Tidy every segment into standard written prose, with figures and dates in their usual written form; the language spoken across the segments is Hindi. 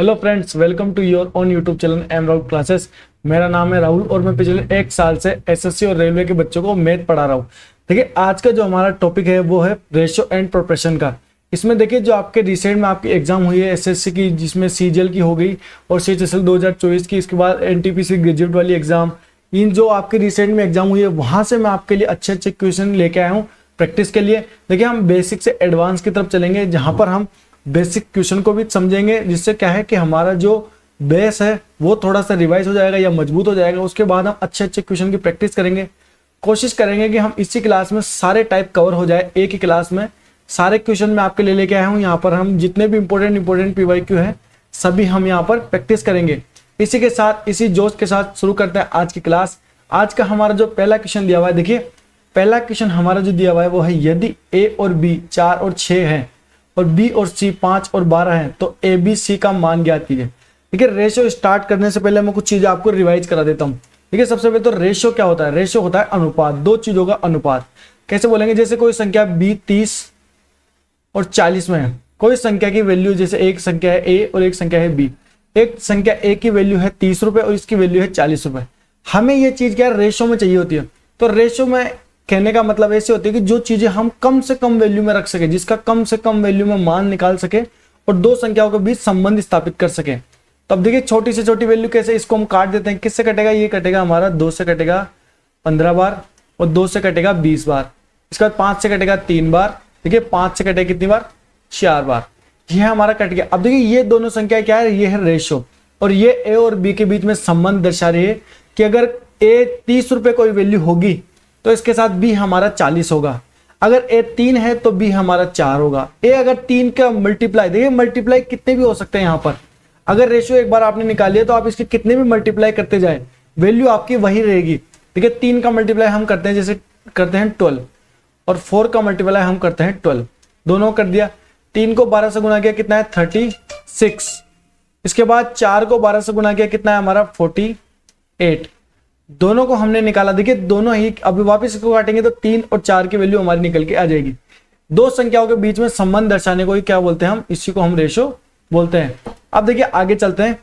Hello friends, welcome to your own YouTube channel M Rahul classes. मेरा नाम है राहुल और मैं पिछले 1 साल से एसएससी और रेलवे के बच्चों को मैथ पढ़ा रहा हूँ। देखिए, आज का जो हमारा टॉपिक है वो है रेशियो एंड प्रोपोर्शन का। इसमें देखिए, जो आपके रिसेंट में आपकी एग्जाम हुई है एसएससी की, जिसमें सीजीएल की हो गई और सीएचएसएल 2024 की, इसके बाद एनटीपीसी ग्रेजुएट वाली एग्जाम, इन जो आपके रिसेंट में एग्जाम हुई है वहां से मैं आपके लिए अच्छे अच्छे क्वेश्चन लेके आया हूँ प्रैक्टिस के लिए। देखिए, हम बेसिक से एडवांस की तरफ चलेंगे, जहां पर हम बेसिक क्वेश्चन को भी समझेंगे, जिससे क्या है कि हमारा जो बेस है वो थोड़ा सा रिवाइज हो जाएगा या मजबूत हो जाएगा। उसके बाद हम अच्छे अच्छे क्वेश्चन की प्रैक्टिस करेंगे। कोशिश करेंगे कि हम इसी क्लास में सारे टाइप कवर हो जाए, एक ही क्लास में सारे क्वेश्चन मैं आपके लिए लेके आया हूँ। यहाँ पर हम जितने भी इंपॉर्टेंट पीवाईक्यू है सभी हम यहाँ पर प्रैक्टिस करेंगे। इसी के साथ, इसी जोश के साथ शुरू करते हैं आज की क्लास। आज का हमारा जो पहला क्वेश्चन दिया हुआ है, देखिए पहला क्वेश्चन हमारा जो दिया हुआ है वो है, यदि ए और बी 4 और 6 है और बी और सी 5 और 12 है तो ए बी सी का मान ज्ञात कीजिए। ठीक है, रेशियो स्टार्ट करने से पहले मैं कुछ चीजें आपको रिवाइज करा देता हूँ। ठीक है, सबसे पहले तो रेशियो क्या होता है? रेशियो होता है अनुपात, दो चीजों का अनुपात। कैसे बोलेंगे? जैसे कोई संख्या बी 30 और 40 में है, कोई संख्या की वैल्यू, जैसे एक संख्या है ए और एक संख्या है बी। एक संख्या ए की वैल्यू है 30 रुपए और इसकी वैल्यू है 40 रुपए। हमें ये चीज क्या है, रेशियो में चाहिए होती है। तो रेशियो में कहने का मतलब ऐसे होती है कि जो चीजें हम कम से कम वैल्यू में रख सके, जिसका कम से कम वैल्यू में मान निकाल सके और दो संख्याओं के बीच संबंध स्थापित कर सके। तो अब देखिए, छोटी से छोटी वैल्यू कैसे, इसको हम काट देते हैं। किससे कटेगा? ये कटेगा हमारा 2 से कटेगा 15 बार और 2 से कटेगा 20 बार। इसके बाद 5 से कटेगा 3 बार। देखिए, 5 से कटेगा कितनी बार? 4 बार। ये हमारा कट गया। अब देखिए, ये दोनों संख्या क्या है? ये है रेशियो, और ये ए और बी के बीच में संबंध दर्शा रही है कि अगर ए 30 रुपए कोई वैल्यू होगी तो इसके साथ बी हमारा 40 होगा। अगर ए 3 है तो बी हमारा 4 होगा। ए अगर 3 का मल्टीप्लाई, देखिए मल्टीप्लाई कितने भी हो सकते हैं। यहां पर अगर रेशियो एक बार आपने निकाल लिया तो आप इसके कितने भी मल्टीप्लाई करते जाए, वैल्यू आपकी वही रहेगी। ठीक है, 3 का मल्टीप्लाई हम करते हैं, जैसे करते हैं 12, और 4 का मल्टीप्लाई हम करते हैं 12। दोनों कर दिया। 3 को 12 से गुना किया, कितना है? 36। इसके बाद 4 को 12 से गुना किया, कितना है हमारा? 48। दोनों को हमने निकाला। देखिए, दोनों ही अभी वापस इसको काटेंगे तो 3 और 4 की वैल्यू हमारी निकल के आ जाएगी। दो संख्याओं के बीच में संबंध दर्शाने को ही क्या बोलते हैं? हम इसी को हम रेशो बोलते हैं। अब देखिए, आगे चलते हैं।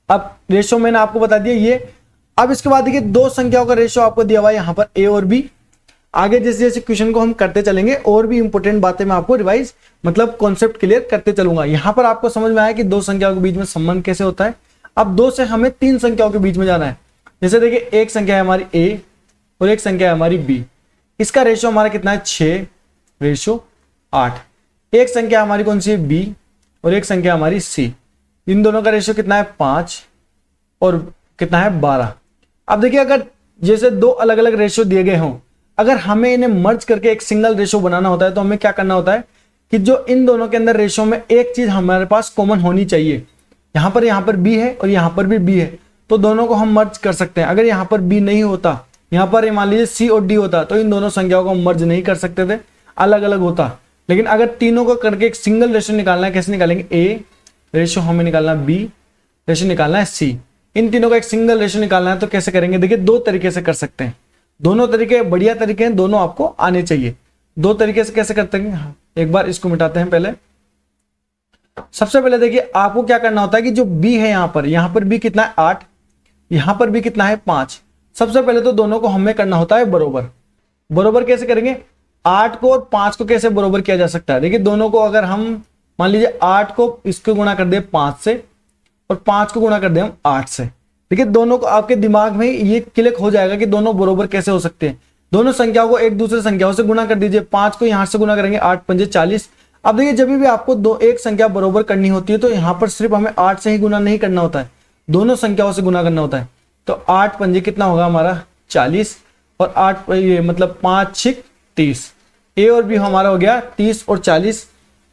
अब रेशो मैंने आपको बता दिया ये। अब इसके बाद देखिए, दो संख्याओं का रेशो आपको दिया हुआ है यहाँ पर, ए और बी। आगे जैसे जैसे क्वेश्चन को हम करते चलेंगे और भी इंपॉर्टेंट बातें मैं आपको रिवाइज, मतलब कॉन्सेप्ट क्लियर करते चलूंगा। यहाँ पर आपको समझ में आया कि दो संख्याओं के बीच में संबंध कैसे होता है। अब 2 से हमें 3 संख्याओं के बीच में जाना है। जैसे देखिए, एक संख्या है हमारी ए और एक संख्या है हमारी बी। इसका रेशो हमारा कितना है? 6:8। एक संख्या हमारी कौन सी है? बी, और एक संख्या हमारी सी। इन दोनों का रेशो कितना है? 5 और कितना है? 12। अब देखिए, अगर जैसे दो अलग अलग रेशो दिए गए हों, अगर हमें इन्हें मर्ज करके एक सिंगल रेशो बनाना होता है तो हमें क्या करना होता है कि जो इन दोनों के अंदर रेशो में एक चीज हमारे पास कॉमन होनी चाहिए। यहां पर बी है और यहां पर भी बी है, तो दोनों को हम मर्ज कर सकते हैं। अगर यहाँ पर बी नहीं होता, यहाँ पर मान लीजिए सी और डी होता, तो इन दोनों संख्याओं को हम मर्ज नहीं कर सकते थे, अलग अलग होता। लेकिन अगर तीनों को करके एक सिंगल रेशो निकालना है, कैसे निकालेंगे? ए रेशो हमें निकालना है, बी रेशो निकालना है, सी। इन तीनों का एक सिंगल रेशो निकालना है, तो कैसे करेंगे? देखिए, दो तरीके से कर सकते हैं। दोनों तरीके बढ़िया तरीके हैं, दोनों आपको आने चाहिए। दो तरीके से कैसे करते हैं? हाँ, एक बार इसको मिटाते हैं पहले। सबसे पहले देखिए, आपको क्या करना होता है कि जो बी है यहाँ पर बी कितना है? 8। यहां पर भी कितना है? 5। सबसे पहले तो दोनों को हमें करना होता है बरोबर। बरोबर कैसे करेंगे? 8 को और 5 को कैसे बरोबर किया जा सकता है? देखिए, दोनों को अगर हम मान लीजिए 8 को इसको गुणा कर दे 5 से और 5 को गुणा कर दे हम 8 से। देखिए, दोनों को आपके दिमाग में ये क्लिक हो जाएगा कि दोनों बरोबर कैसे हो सकते हैं। दोनों संख्याओं को एक दूसरे संख्याओं से गुणा कर दीजिए। 5 को यहां से गुणा करेंगे, 8 पंजे 40। अब देखिए, जब भी आपको एक संख्या बरोबर करनी होती है तो यहां पर सिर्फ हमें 8 से ही गुणा नहीं करना होता है, दोनों संख्याओं से गुणा करना होता है। तो 8 पंजे कितना होगा हमारा? 40, और 8 ये मतलब 5 6 30। ए और बी हमारा हो गया 30 और 40।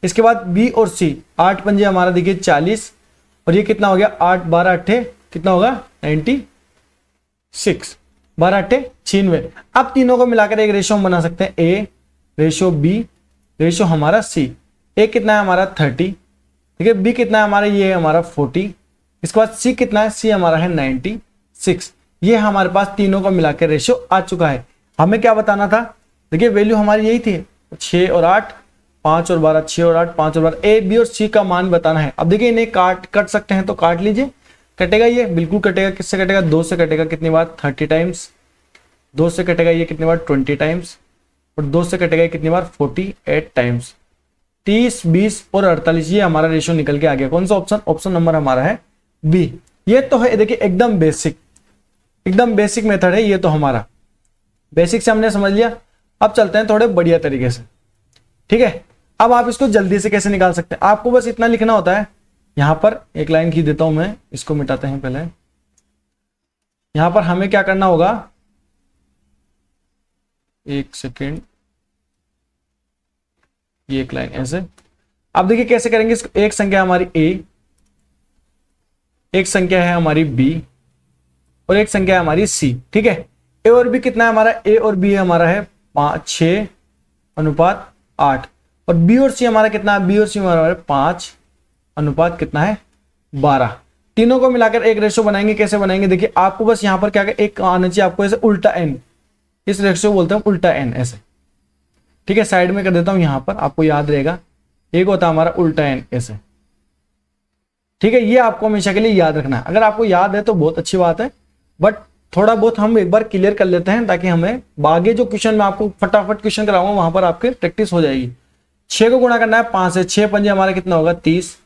इसके बाद बी और सी, 8 पंजे हमारा देखिए 40, और ये कितना हो गया? 8 12 8 कितना होगा? 96। 12 8 96। अब तीनों को मिलाकर एक रेशो हम बना सकते हैं, ए रेशो बी रेशो हमारा सी। ए कितना है हमारा? 30। ठीक है, बी कितना है हमारा? ये है हमारा 40। इसके बाद सी कितना है? सी हमारा है 96। ये हमारे पास तीनों को मिलाकर रेशियो आ चुका है। हमें क्या बताना था? देखिए, वैल्यू हमारी यही थी, 6 और 8, 5 और 12, 6 और 8, 5 और 12, ए बी और सी का मान बताना है। अब देखिए इन्हें कट सकते हैं तो काट लीजिए। कटेगा ये, बिल्कुल कटेगा। किससे कटेगा? 2 से कटेगा। कितनी बार? 30 टाइम्स। 2 से कटेगा ये कितनी बार? 20 टाइम्स। और 2 से कटेगा ये कितनी बार? 48 टाइम्स। 30, 20 और 48, ये हमारा रेशियो निकल के आ गया। कौन सा ऑप्शन? ऑप्शन नंबर हमारा है बी। ये तो है देखिए एकदम बेसिक मेथड है ये तो हमारा। बेसिक से हमने समझ लिया। अब चलते हैं थोड़े बढ़िया तरीके से, ठीक है। अब आप इसको जल्दी से कैसे निकाल सकते हैं? आपको बस इतना लिखना होता है। यहां पर एक लाइन खींच देता हूं मैं, इसको मिटाते हैं पहले। यहां पर हमें क्या करना होगा, एक सेकेंड, ये एक लाइन ऐसे। अब देखिए कैसे करेंगे इसको। एक संख्या हमारी ए, एक संख्या है हमारी बी और एक संख्या है हमारी सी, ठीक है। ए और बी कितना है हमारा? ए और बी हमारा है 6 अनुपात 8। और बी और सी हमारा कितना है? बी और सी हमारा है 5 अनुपात कितना है? 12। तीनों को मिलाकर एक रेशो बनाएंगे। कैसे बनाएंगे? देखिए आपको बस यहां पर क्या एक आना चाहिए आपको, ऐसे उल्टा एन। इस रेशो बोलते हैं उल्टा एन, ऐसे, ठीक है। साइड में कर देता हूं यहां पर, आपको याद रहेगा। एक होता है हमारा उल्टा एन, ऐसे, ठीक है। ये आपको हमेशा के लिए याद रखना है। अगर आपको याद है तो बहुत अच्छी बात है, बट थोड़ा बहुत हम एक बार क्लियर कर लेते हैं ताकि हमें आगे जो क्वेश्चन में आपको फटाफट क्वेश्चन कराऊंगा वहां पर आपके प्रैक्टिस हो जाएगी। 6 को गुणा करना है 5 से। 6 पंजे हमारा कितना होगा? 30,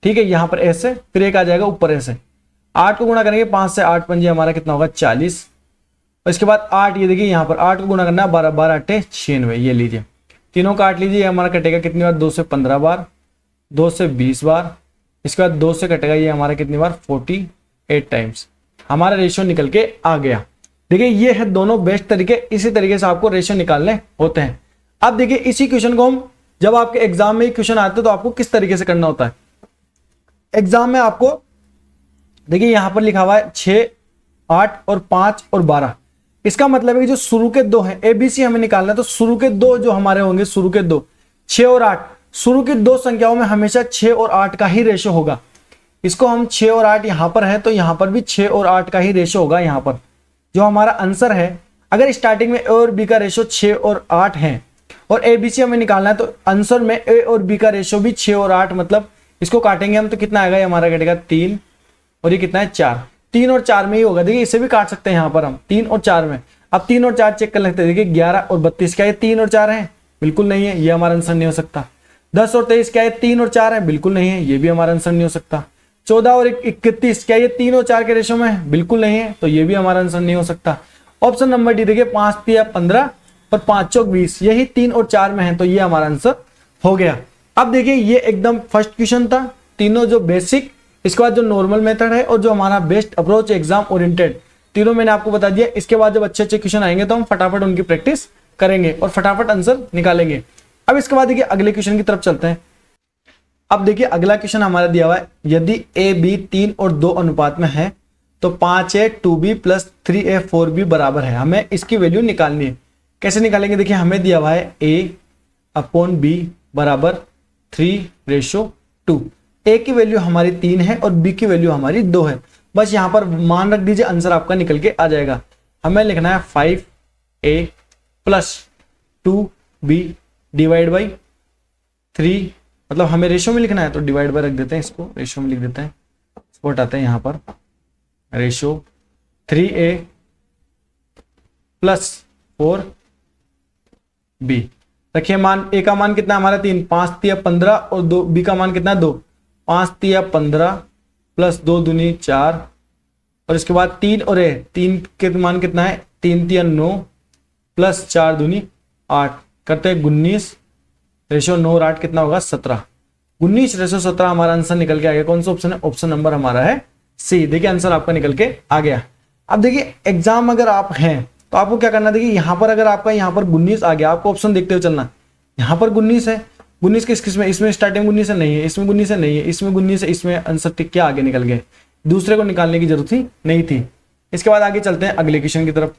ठीक है। यहां पर ऐसे, फिर एक आ जाएगा ऊपर ऐसे। 8 को गुणा करेंगे 5 से। 8 पंजे हमारा कितना होगा? 40। और इसके बाद 8, ये देखिए यहां पर 8 को गुणा करना है 12, 12 8 96। ये लीजिए, तीनों काट लीजिए। हमारा कटेगा कितनी बार? 2 से 15 बार, 2 से 20 बार। इसके बाद 2 से कटेगा ये हमारा कितनी बार? 48 टाइम्स। हमारा रेशियो निकल के आ गया। देखिए ये है दोनों बेस्ट तरीके। इसी तरीके से आपको रेशियो निकालने होते हैं। अब देखिए इसी क्वेश्चन को हम, जब आपके एग्जाम में क्वेश्चन आते हैं तो आपको किस तरीके से करना होता है। एग्जाम में आपको देखिए यहां पर लिखा हुआ है 6, 8 और 5 और 12। इसका मतलब है कि जो शुरू के दो हैं, एबीसी हमें निकालना है, तो शुरू के दो जो हमारे होंगे, शुरू के दो 6 और 8, शुरू की दो संख्याओं में हमेशा 6 और 8 का ही रेशो होगा। इसको हम 6 और 8 यहां पर है तो यहां पर भी 6 और 8 का ही रेशो होगा। यहां पर जो हमारा आंसर है, अगर स्टार्टिंग में ए और बी का रेशो 6 और 8 है और एबीसी हमें निकालना है, तो आंसर में ए और बी का रेशो भी 6 और 8, मतलब इसको काटेंगे हम तो कितना आएगा? ये हमारा कटेगा 3 और ये कितना है? 4। 3 और 4 में ही होगा। देखिए इसे भी काट सकते हैं यहां पर हम 3 और 4 में। अब 3 और 4 चेक कर लेते हैं। देखिए 11 और 32, क्या ये 3 और 4 है? बिल्कुल नहीं है, ये हमारा आंसर नहीं हो सकता। 10 और 23, क्या ये 3 और 4 है? बिल्कुल नहीं है, ये भी हमारा आंसर नहीं हो सकता। 14 और 31, क्या ये 3 और 4 के रेशो में है? बिल्कुल नहीं है, तो ये भी हमारा आंसर नहीं हो सकता। ऑप्शन नंबर डी देखिए 5 3 15 और 5 चौक 20, यही 3 और 4 में है, तो ये हमारा आंसर हो गया। अब देखिए ये एकदम फर्स्ट क्वेश्चन था, तीनों जो बेसिक, इसके बाद जो नॉर्मल मेथड है और जो हमारा बेस्ट अप्रोच एग्जाम ओरिएंटेड, तीनों मैंने आपको बता दिया। इसके बाद जब अच्छे अच्छे क्वेश्चन आएंगे तो हम फटाफट उनकी प्रैक्टिस करेंगे और फटाफट आंसर निकालेंगे। अब इसके बाद देखिए अगले क्वेश्चन की तरफ चलते हैं। अब देखिए अगला क्वेश्चन हमारा दिया हुआ है, यदि ए बी 3 और 2 अनुपात में है तो 5a 2b plus 3a 4b बराबर है। हमें इसकी वैल्यू निकालनी है। कैसे निकालेंगे? देखिए हमें दिया हुआ है a/b बराबर 3:2। ए की वैल्यू हमारी 3 है और बी की वैल्यू हमारी 2 है। बस यहां पर मान रख दीजिए, आंसर आपका निकल के आ जाएगा। हमें लिखना है 5a plus 2b divide by 3, मतलब हमें रेशो में लिखना है तो डिवाइड बाय रख देते हैं, इसको रेशो में लिख देते हैं। इसको हटाते हैं यहां पर, रेशो 3a प्लस 4b। रखिए मान ए का मान कितना हमारा 3, 5 3 15 और 2, बी का मान कितना 2, 5 3 15 प्लस 2 दूनी 4 और इसके बाद 3 और ए, 3 के मान कितना है 3 3 9 प्लस 4 दूनी 8, करते हैं 19, रेशो 9 और 8 कितना होगा 17। 19 रेशो 17 हमारा आंसर निकल के आ गया। कौन सा ऑप्शन है? ऑप्शन नंबर हमारा है सी। देखिए आंसर आपका निकल के आ गया। अब देखिए एग्जाम अगर आप हैं तो आपको क्या करना है, देखिए यहां पर अगर आपका यहां पर 19 आ गया, आपको ऑप्शन देखते हुए चलना। यहां पर 19 है, 19 किस में? इसमें स्टार्टिंग 19 है, नहीं है, इसमें 19 है, नहीं है, इसमें 19 है, इसमें आंसर टिक के आगे निकल गए, दूसरे को निकालने की जरूरत ही नहीं थी। इसके बाद आगे चलते हैं अगले क्वेश्चन की तरफ।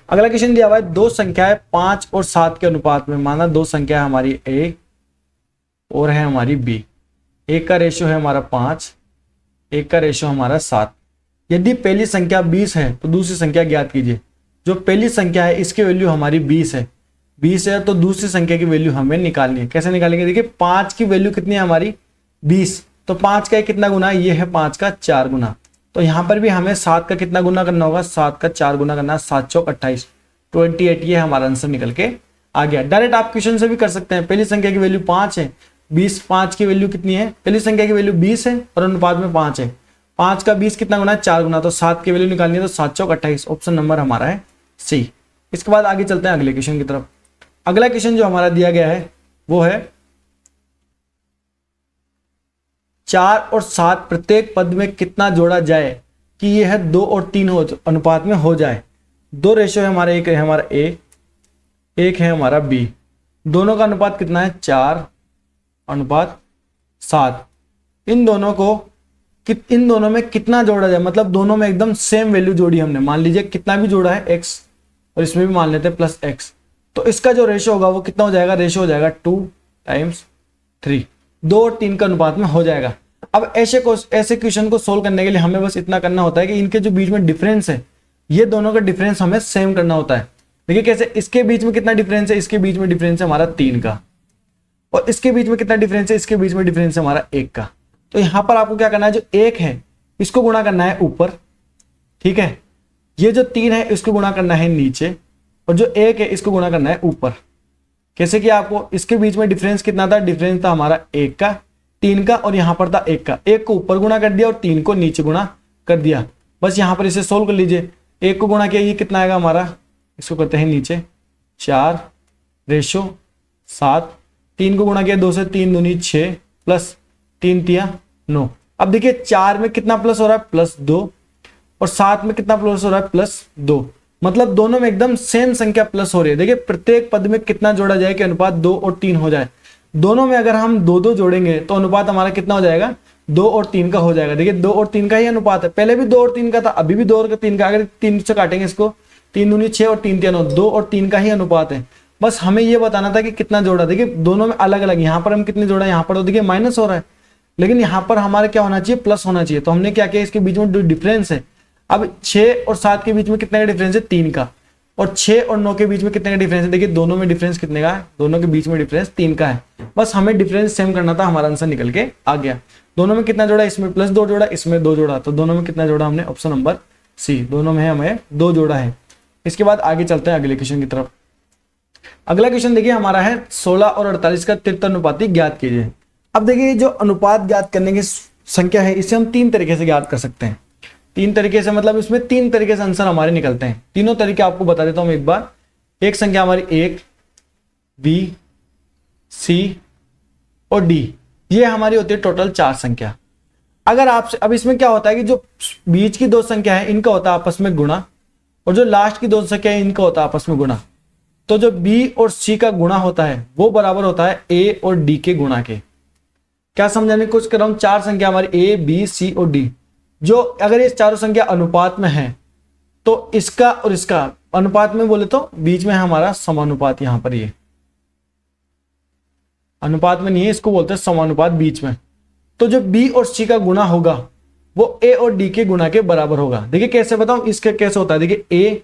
अगला क्वेश्चन दिया हुआ है, दो संख्याएं 5 और 7 के अनुपात में, माना दो संख्या हमारी ए और है हमारी बी। एक का रेशियो है हमारा 5, एक का रेशियो हमारा 7। यदि पहली संख्या 20 है तो दूसरी संख्या ज्ञात कीजिए। जो पहली संख्या है इसकी वैल्यू हमारी 20 है, 20 है तो दूसरी संख्या की वैल्यू हमें निकालनी है। कैसे निकालेंगे? देखिए 5 की वैल्यू कितनी है हमारी 20, तो 5 का कितना गुना है? ये है 5 का 4 गुना। तो यहाँ पर भी हमें 7 का कितना गुना करना होगा? 7 का 4 गुना करना है। 7 चौक 28, 28 ये हमारा आंसर निकल के आ गया। डायरेक्ट आप क्वेश्चन से भी कर सकते हैं। पहली संख्या की वैल्यू 5 है, 20, 5 की वैल्यू कितनी है? पहली संख्या की वैल्यू 20 है और अनुपात में 5 है। 5 का 20 कितना गुना है? 4 गुना। तो 7 की वैल्यू निकालनी है, तो 7 चौक 28, ऑप्शन नंबर हमारा है सी। इसके बाद आगे चलते हैं अगले क्वेश्चन की तरफ। अगला क्वेश्चन जो हमारा दिया गया है वो है 4 और 7 प्रत्येक पद में कितना जोड़ा जाए कि यह है 2 और 3 अनुपात में हो जाए। दो रेशो है हमारा, एक है हमारा ए, एक है हमारा बी। दोनों का अनुपात कितना है? 4 अनुपात 7। इन दोनों में कितना जोड़ा जाए, मतलब दोनों में एकदम सेम वैल्यू जोड़ी हमने। मान लीजिए कितना भी जोड़ा है x, और इसमें भी मान लेते हैं प्लस x, तो इसका जो रेशो होगा वो कितना हो जाएगा? रेशो हो जाएगा 2 टाइम्स 3, 2 और 3 का अनुपात में हो जाएगा। अब ऐसे क्वेश्चन को सोल्व करने के लिए हमें बस इतना करना होता है कि इनके जो बीच में डिफरेंस है, ये दोनों का डिफरेंस हमें सेम करना होता है। देखिए कैसे? इसके बीच में कितना डिफरेंस है? इसके बीच में डिफरेंस है हमारा 3 का, और इसके बीच में कितना डिफरेंस है? इसके बीच में डिफरेंस है हमारा 1 का। तो यहां पर आपको क्या करना है? जो 1 है इसको गुणा करना है ऊपर, ठीक है। ये जो 3 है इसको गुणा करना है नीचे, और जो 1 है इसको गुणा करना है ऊपर। कैसे किया आपको? इसके बीच में डिफरेंस कितना था? डिफरेंस था हमारा 1 का, 3 का, और यहां पर था 1 का। 1 को ऊपर गुणा कर दिया और 3 को नीचे गुणा कर दिया। बस यहां पर इसे सोल्व कर लीजिए। 1 को गुणा किया, ये कितना आएगा हमारा? इसको करते हैं नीचे 4 रेशो 7। 3 को गुणा किया 2 से, 3 दूनी 6 प्लस 3 तिया 9। अब देखिए 4 में कितना प्लस हो रहा है? प्लस 2, और 7 में कितना प्लस हो रहा है? प्लस 2। मतलब दोनों में एकदम सेम संख्या प्लस हो रही है। देखिए प्रत्येक पद में कितना जोड़ा जाए कि अनुपात 2 और 3 हो जाए। दोनों में अगर हम 2-2 जोड़ेंगे तो अनुपात हमारा कितना हो जाएगा? 2 और 3 का हो जाएगा। देखिए 2 और 3 का ही अनुपात है, पहले भी 2 और 3 का था, अभी भी 2 और 3 का। अगर 3 से काटेंगे इसको, 3 दूनी 6 और 3 तिया 9, 2 और 3 का ही अनुपात है। बस हमें ये बताना था कि कितना जोड़ा। देखिए दोनों में अलग अलग, यहाँ पर हम कितने जोड़ा, यहाँ पर तो देखिए माइनस हो रहा है, लेकिन यहाँ पर हमारा क्या होना चाहिए? प्लस होना चाहिए। तो हमने क्या किया? इसके बीच में जो डिफरेंस है, अब 6 और 7 के बीच में कितने का डिफरेंस है? 3 का, और 6 और 9 के बीच में कितने का डिफरेंस है? देखिए दोनों में डिफरेंस कितने का है? दोनों के बीच में डिफरेंस 3 का है। बस हमें डिफरेंस सेम करना था, हमारा आंसर निकल के आ गया। दोनों में कितना जोड़ा? इसमें प्लस 2 जोड़ा, इसमें 2 जोड़ा, तो दोनों में कितना जोड़ा हमने? ऑप्शन नंबर सी, दोनों में हमें 2 जोड़ा है। इसके बाद आगे चलते हैं अगले क्वेश्चन की तरफ। अगला क्वेश्चन देखिए हमारा है 16 और 48 का त्रित्वानुपाती ज्ञात कीजिए। अब देखिए जो अनुपात ज्ञात करने की संख्या है, इसे हम 3 तरीके से ज्ञात कर सकते हैं। 3 तरीके से मतलब इसमें 3 तरीके से आंसर हमारे निकलते हैं। तीनों तरीके आपको बता देता हूं एक बार। एक संख्या हमारी 1, बी, सी और डी, ये हमारी होती है टोटल 4 संख्या। अगर आपसे, अब इसमें क्या होता है कि जो बीच की 2 संख्या है इनका होता है आपस में गुणा, और जो लास्ट की 2 संख्या है इनका होता है आपस में गुणा। तो जो बी और सी का गुणा होता है वो बराबर होता है ए और डी के गुणा के। क्या समझाने की कोशिश कर रहा हूं? 4 संख्या हमारी ए, बी, सी और डी, जो अगर ये चारों संख्या अनुपात में है तो इसका और इसका अनुपात में बोले तो बीच में है हमारा समानुपात। यहां पर ये अनुपात में नहीं है, इसको बोलते हैं समानुपात बीच में। तो जो बी और सी का गुणा होगा वो ए और डी के गुणा के बराबर होगा। देखिए कैसे बताऊं? इसके कैसे होता है? देखिए ए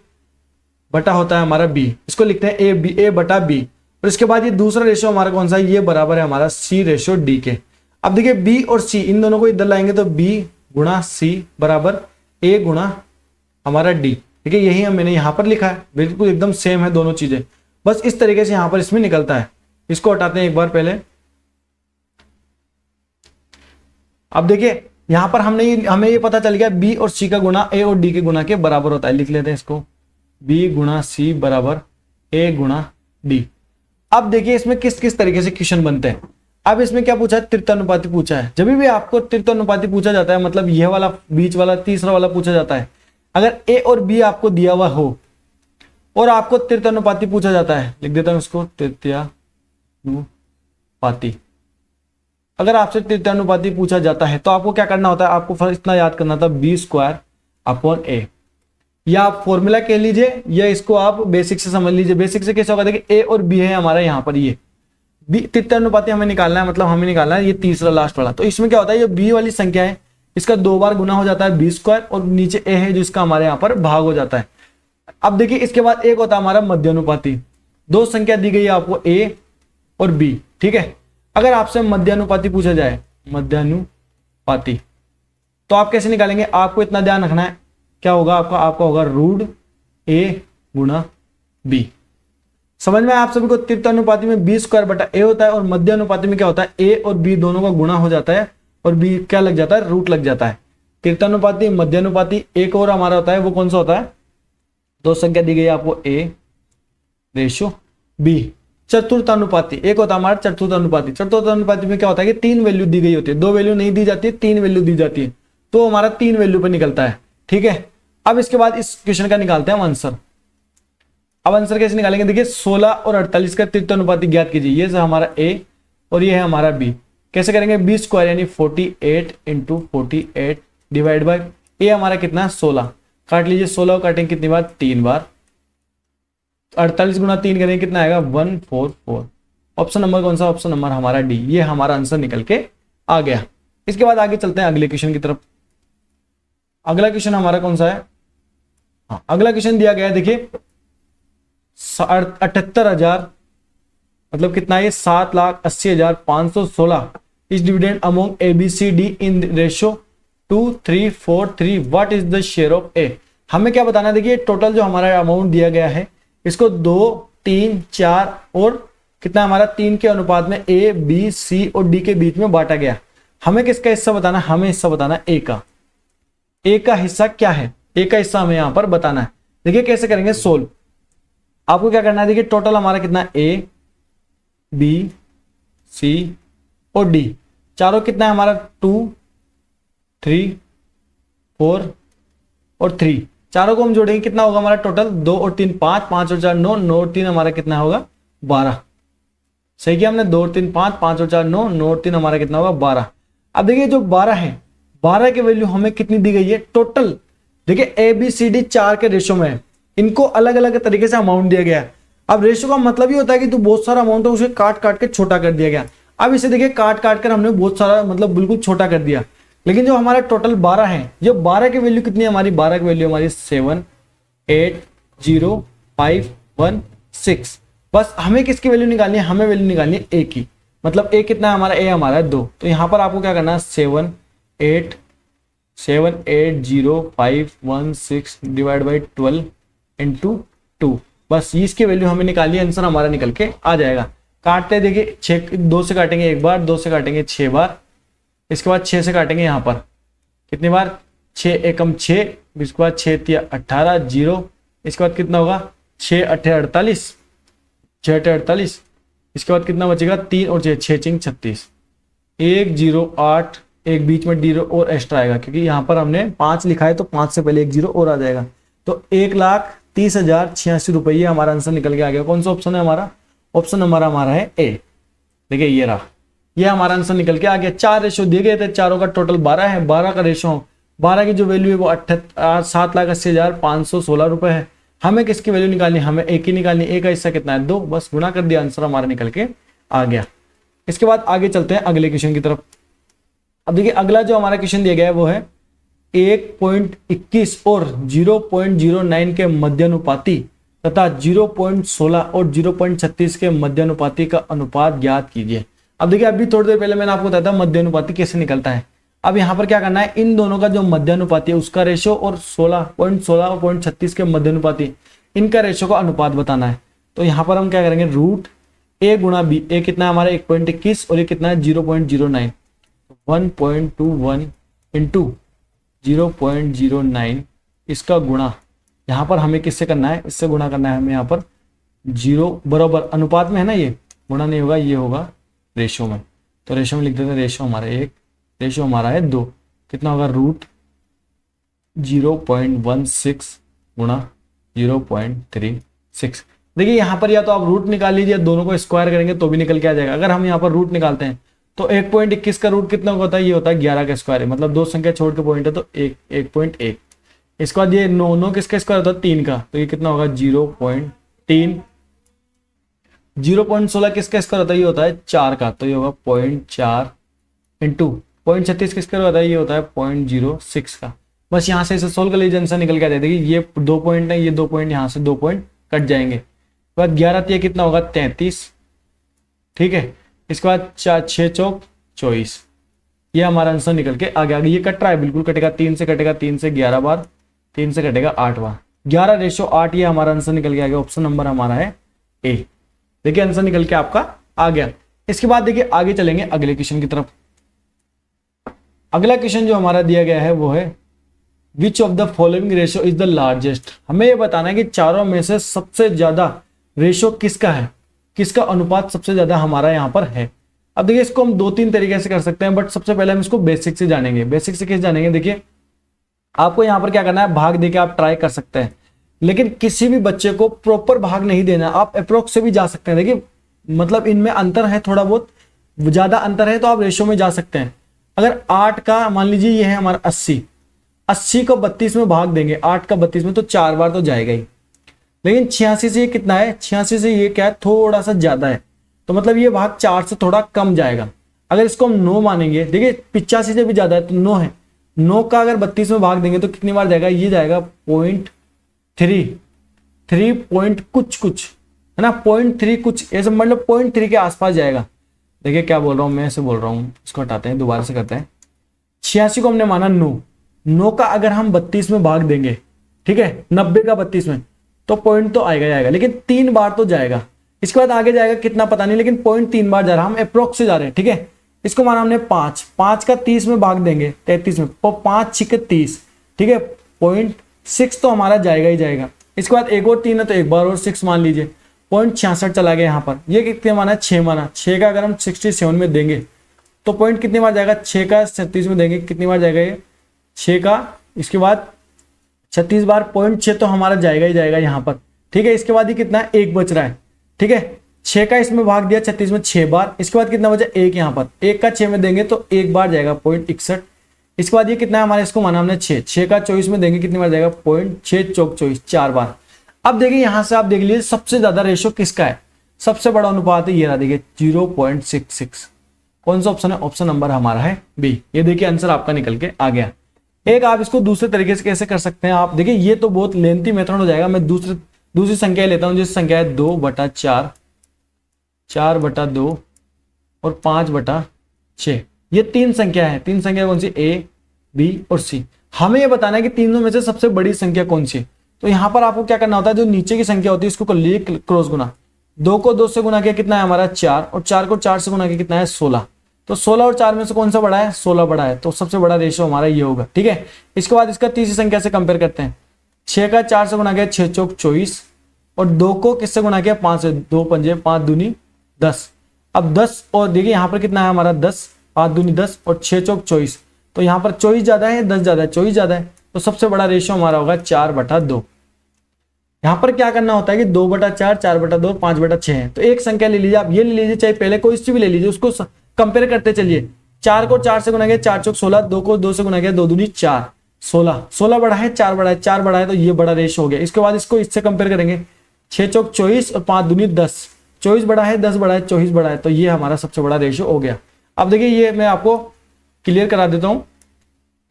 बटा होता है हमारा बी, इसको लिखते हैं ए बटा बी, और इसके बाद ये दूसरा रेशो हमारा कौन सा है? ये बराबर है हमारा सी रेशो डी के। अब देखिए बी और सी इन दोनों को इधर लाएंगे तो बी गुणा सी बराबर ए गुणा हमारा डी। ठीक है, यही मैंने यहां पर लिखा है, बिल्कुल एकदम सेम है दोनों चीजें। बस इस तरीके से यहां पर इसमें निकलता है। इसको हटाते हैं एक बार पहले। अब देखिए यहां पर हमें ये पता चल गया बी और सी का गुणा ए और डी के गुणा के बराबर होता है। लिख लेते हैं इसको, बी गुणा सी बराबर ए गुणा डी। अब देखिए इसमें किस किस तरीके से क्वेश्चन बनते हैं। अब इसमें क्या पूछा है? त्रित्वानुपाती पूछा है। जब भी आपको त्रित्वानुपाती पूछा जाता है, मतलब यह वाला बीच वाला तीसरा वाला पूछा जाता है, अगर ए और बी आपको दिया हुआ हो और आपको त्रित्वानुपाती पूछा जाता है, लिख देता हूं इसको, त्रित्वानुपाती। अगर आपसे त्रित्वानुपाती पूछा जाता है तो आपको क्या करना होता है? आपको फर्स्ट इतना याद करना था, बी स्क्वायर अपॉन ए, या आप फॉर्मूला कह लीजिए या इसको आप बेसिक से समझ लीजिए। बेसिक से कैसे होगा? देखिए ए और बी है हमारा यहाँ पर, ये बी त्रित्वानुपाती हमें निकालना है, मतलब हमें निकालना है ये तीसरा लास्ट वाला। तो इसमें क्या होता है? ये बी वाली संख्या है, इसका 2 बार गुना हो जाता है बी स्क्वायर, और नीचे ए है जो इसका हमारे यहाँ पर भाग हो जाता है। अब देखिए इसके बाद एक होता है हमारा मध्यानुपाती। दो संख्या दी गई है आपको ए और बी, ठीक है। अगर आपसे मध्यानुपाती पूछा जाए, मध्यानुपाती, तो आप कैसे निकालेंगे? आपको इतना ध्यान रखना है, क्या होगा आपका होगा रूट ए गुणा बी। समझ में आप सभी को? तृतीयानुपाती में बी स्क्वायर बटा ए होता है और मध्यानुपाती में क्या होता है? ए और बी दोनों का गुणा हो जाता है और बी क्या लग जाता है? रूट लग जाता है। तृतीयानुपाती, मध्यानुपाती, एक और हमारा होता है, वो कौन सा होता है? दो संख्या दी गई है आपको ए रेशो बी। चतुर्थानुपाती, एक होता है हमारा चतुर्थानुपाती। चतुर्थानुपाती में क्या होता है कि तीन वैल्यू दी गई होती है, दो वैल्यू नहीं दी जाती है, तीन वैल्यू दी जाती है, तो हमारा तीन वैल्यू पे निकलता है, ठीक है। अब इसके बाद इस क्वेश्चन का निकालते हैं हम आंसर। अब आंसर कैसे निकालेंगे? देखिए 16 और 48 का तृतीयानुपाती ज्ञात कीजिए। ये हमारा ए और ये है हमारा बी। कैसे करेंगे? बी स्क्वायर यानी 48 इंटू 48 डिवाइड बाई ए हमारा कितना है? 16। काट लीजिए, 16 काटेंगे कितनी बार? 3 बार। 48 गुना 3 करेंगे कितना आएगा? 144। ऑप्शन नंबर कौन सा? ऑप्शन नंबर हमारा डी। ये हमारा आंसर निकल के आ गया। इसके बाद आगे चलते हैं अगले क्वेश्चन की तरफ। अगला क्वेश्चन हमारा कौन सा है? हाँ, अगला क्वेश्चन दिया गया है, देखिए 78,000 मतलब कितना है? 7,80,516 is dividend among A B C D in ratio 2, 3, 4, 3। What is the share of A? हमें क्या बताना है? देखिए टोटल जो हमारा अमाउंट दिया गया है, इसको 2, 3, 4 और कितना हमारा 3 के अनुपात में ए बी सी और डी के बीच में बांटा गया। हमें किसका हिस्सा बताना है? हमें हिस्सा बताना है ए का। ए का हिस्सा क्या है? ए का हिस्सा हमें यहां पर बताना है। देखिए कैसे करेंगे सोल्व। आपको क्या करना है? देखिए टोटल हमारा कितना है? ए बी सी और डी, चारों कितना है हमारा? 2, 3, 4 और 3। चारों को हम जोड़ेंगे कितना होगा हमारा टोटल? 2 और 3 5, 5 और 4 9, 9 और 3 हमारा कितना होगा? 12। सही किया हमने? 2 और 3 5, 5 और 4 9, 9 और 3 हमारा कितना होगा? 12। अब देखिए जो 12 है, 12 की वैल्यू हमें कितनी दी गई है टोटल? देखिए ए बी सी डी 4 के रेशो में है, इनको अलग अलग तरीके से अमाउंट दिया गया है। अब रेशो का मतलब ही होता है कि तो बहुत सारा अमाउंट है, उसे काट काट के छोटा कर दिया गया। अब इसे देखिए काट काट कर हमने बहुत सारा मतलब बिल्कुल छोटा कर दिया, लेकिन जो हमारा टोटल 12 है, जो 12 की वैल्यू कितनी है हमारी? 12 की वैल्यू हमारी 7, 8, 0, 5, 1, 6। बस हमें किसकी वैल्यू निकालनी है? हमें वैल्यू निकालनी है ए की। मतलब ए कितना है हमारा? ए हमारा है 2। तो यहां पर आपको क्या करना है? 7, 8, 0, 5, 1, 6 डिवाइड बाई 12 इंटू 2। बस इसकी वैल्यू हमें निकालनी है, आंसर हमारा निकल के आ जाएगा। काटते देखिए 6, 2 से काटेंगे एक बार, 2 से काटेंगे 6 बार, इसके बाद 6 से काटेंगे यहाँ पर कितनी बार? 6 एकम 6, इसके बाद 6 तिया 18 0, इसके बाद कितना होगा? 6 8 48, 6 8 48, इसके बाद कितना बचेगा? 3 और 6 6 चिंग 36, 1 0 8, एक बीच में 0 और एक्स्ट्रा आएगा क्योंकि यहाँ पर हमने 5 लिखा है तो 5 से पहले 1 0 और आ जाएगा। तो 1,30,086 रुपये हमारा आंसर निकल के आ गया। कौन सा ऑप्शन है हमारा? ऑप्शन नंबर हमारा है ए। देखिए ये रहा, ये हमारा आंसर निकल के आ गया। 4 रेशो दिए गए थे, चारों का टोटल 12 है। 12 का रेशो, 12 की जो वैल्यू है वो 7,80,516 रुपए है। हमें किसकी वैल्यू निकालनी? हमें ए की निकालनी। ए का हिस्सा कितना है? 2। बस गुणा कर दिया, आंसर हमारा निकल के आ गया। इसके बाद आगे चलते हैं अगले क्वेश्चन की तरफ। अब देखिए अगला जो हमारा क्वेश्चन दिया गया है वो है 1.21 और 0.09 के मध्यानुपाती तथा 0.16 और 0.36 के मध्यानुपाती का अनुपात ज्ञात कीजिए। अब देखिए अभी थोड़ी देर पहले मैंने आपको बताया था मध्यानुपाती कैसे निकलता है। अब यहाँ पर क्या करना है? इन दोनों का जो मध्यानुपाती है उसका रेशो और 16.16 और 0.36 के मध्यानुपाती, इनका रेशो का अनुपात बताना है। तो यहाँ पर हम क्या करेंगे? रूट ए गुणा बी। ए कितना है हमारा? 1.21 और ये कितना है? 0.09। 1.21 इंटू 0.09 इसका गुणा, यहाँ पर हमें किससे करना है? इससे गुणा करना है हमें। यहाँ पर 0 बराबर अनुपात में है ना, ये गुणा नहीं होगा, ये होगा रेशो में। तो रेशो में लिख देते हैं, रेशो हमारा 1, रेशो हमारा है 2। कितना होगा? रूट 0.16 गुणा 0.36। देखिए यहाँ पर या तो आप रूट निकाल लीजिए, दोनों को स्क्वायर करेंगे तो भी निकल के आ जाएगा। अगर हम यहाँ पर रूट निकालते हैं तो 1.21 का रूट कितना होता है? ये होता है 11 का स्क्वायर है, मतलब 2 संख्या छोड़ के पॉइंट है तो 1.1। इसके बाद ये 9 किसका स्क्वायर होता है? 3 का, तो ये कितना होगा? 0.3। 0.16 किसका स्क्वायर होता है? ये होता है 4 का, तो ये होगा 0.4 इंटू 0.36 किसका होता है? ये होता है 0.06 का। बस यहाँ से इसे सोल्व कर लीजिए, आंसर निकल के आ जाए। देखिए ये 2 पॉइंट है, ये 2 पॉइंट, यहाँ से 2 पॉइंट कट जाएंगे। बाद 11 तिया कितना होगा 33, ठीक है। इसके बाद 6 चौक 24, ये हमारा आंसर निकल के आ गया। ये कट रहा है, बिल्कुल कटेगा, 3 से कटेगा, 3 से 11 बार, 3 से कटेगा 8 बार, 11:8, ये हमारा आंसर निकल के आ गया। ऑप्शन नंबर हमारा है ए। देखिए आंसर निकल के आपका आ गया। इसके बाद देखिए आगे चलेंगे अगले क्वेश्चन की तरफ। अगला क्वेश्चन जो हमारा दिया गया है वो है which of the following ratio is the largest. हमें ये बताना है कि चारों में से सबसे ज्यादा रेशियो किसका है, किसका अनुपात सबसे ज्यादा हमारा यहाँ पर है। अब देखिए इसको हम 2-3 तरीके से कर सकते हैं, बट सबसे पहले हम इसको बेसिक से जानेंगे। बेसिक से कैसे जानेंगे, देखिए आपको यहाँ पर क्या करना है, भाग देके आप ट्राई कर सकते हैं, लेकिन किसी भी बच्चे को प्रॉपर भाग नहीं देना। आप अप्रोक्स से भी जा सकते हैं। देखिए मतलब इनमें अंतर है, थोड़ा बहुत ज्यादा अंतर है तो आप रेशियो में जा सकते हैं। अगर 8 का मान लीजिए ये है हमारा 80 को 32 में भाग देंगे, 8 का 32 में, तो 4 बार तो जाएगा ही। लेकिन 86 से ये कितना है, 86 से ये क्या है, थोड़ा सा ज्यादा है, तो मतलब ये भाग 4 से थोड़ा कम जाएगा। अगर इसको हम 9 मानेंगे, देखिए 85 से भी ज्यादा है तो 9 है, 9 का अगर 32 में भाग देंगे तो कितनी बार जाएगा, ये जाएगा 0.3 पॉइंट कुछ है ना, 0.3 कुछ, ऐसे मतलब 0.3 के आसपास जाएगा। देखिए क्या बोल रहा हूं मैं, ऐसे बोल रहा हूं, इसको हटाते हैं, दोबारा से करते हैं। 86 को हमने माना 9 का अगर हम 32 में भाग देंगे, ठीक है, 90 का 32 में, तो पॉइंट तो आएगा जाएगा, लेकिन 3 बार तो जाएगा। इसके बाद आगे जाएगा कितना पता नहीं, लेकिन पॉइंट 3 बार जा रहा है, हम अप्रोक्स से जा रहे हैं, ठीक है। इसको माना हमने 5 का 30 में भाग देंगे 33 में, तो 5 6 30, ठीक है, 0.6 तो हमारा जाएगा ही जाएगा। इसके बाद एक और 3 है तो एक बार और 6 मान लीजिए, 0.66 चला गया यहाँ पर। ये कितने माना, 6 माना, 6 का अगर हम 67 में देंगे तो पॉइंट कितनी बार जाएगा, 6 का 37 में देंगे कितनी बार जाएगा, ये 6 का, इसके बाद 36 बार, 0.6 तो हमारा जाएगा ही जाएगा यहाँ पर, ठीक है। इसके बाद ये कितना है, 1 बच रहा है, ठीक है, 6 का इसमें भाग दिया 36 में 6 बार, इसके बाद कितना बचा, 1 यहाँ पर, 1 का 6 में देंगे तो 1 बार जाएगा 0.61। इसके बाद ये कितना है हमारे, इसको माना हमने 6 का 24 में देंगे कितनी बार जाएगा, 0.6 चौक 24, 4 बार। अब देखिए यहां से आप देख लीजिए सबसे ज्यादा रेशियो किसका है, सबसे बड़ा अनुपात है ये रहा, देखिए 0.66। कौन सा ऑप्शन है, ऑप्शन नंबर हमारा है बी। ये देखिए आंसर आपका निकल के आ गया। एक आप इसको दूसरे तरीके से कैसे कर सकते हैं, आप देखिए ये तो बहुत लेंथी मेथड हो जाएगा, मैं दूसरी संख्या लेता हूं, जिस संख्या है 2/4, 4/2 और 5/6। ये 3 संख्या है, 3 संख्या कौन सी, ए बी और सी। हमें ये बताना है कि तीनों में से सबसे बड़ी संख्या कौन सी है। तो यहाँ पर आपको क्या करना होता है, जो नीचे की संख्या होती है इसको कर लीजिए क्रॉस गुना। 2 को 2 से गुना किया कितना है हमारा 4, और 4 को 4 से गुना किया कितना है 16। तो 16 और 4 में से कौन सा बड़ा है, 16 बड़ा है, तो सबसे बड़ा रेशियो हमारा ये होगा, ठीक है। इसके बाद इसका तीसरी संख्या से कंपेयर करते हैं। 6 का 4 से गुना किया 6 चौक 24, और 2 को किससे गुना किया 5 से, 2 पंजे 5 दूनी 10। अब 10 और देखिए यहाँ पर कितना है हमारा 10, 5 दूनी 10 और 6 चौक 24, तो यहाँ पर 24 ज्यादा है 10 ज्यादा है, 24 ज्यादा है, तो सबसे बड़ा रेशियो हमारा होगा 4/2। यहाँ पर क्या करना होता है कि 2/4, 4/2, 5/6 है, तो एक संख्या ले लीजिए आप, ये ले लीजिए, चाहे पहले कोई सी भी ले लीजिए, उसको कंपेयर करते चलिए। 4 को 4 से गुना किया 4 चौक 16, 2 को 2 से गुना किया 2 दूनी 4, 16 बड़ा है 4 बड़ा है, 4 बड़ा है, तो ये बड़ा रेशियो हो गया। इसके बाद इसको इससे कंपेयर करेंगे, 6 चौक 24 और 5 दूनी 10, 24 बड़ा है 10 बड़ा है 24 बड़ा है, तो ये हमारा सबसे बड़ा रेशियो हो गया। अब देखिए ये मैं आपको क्लियर करा देता हूँ।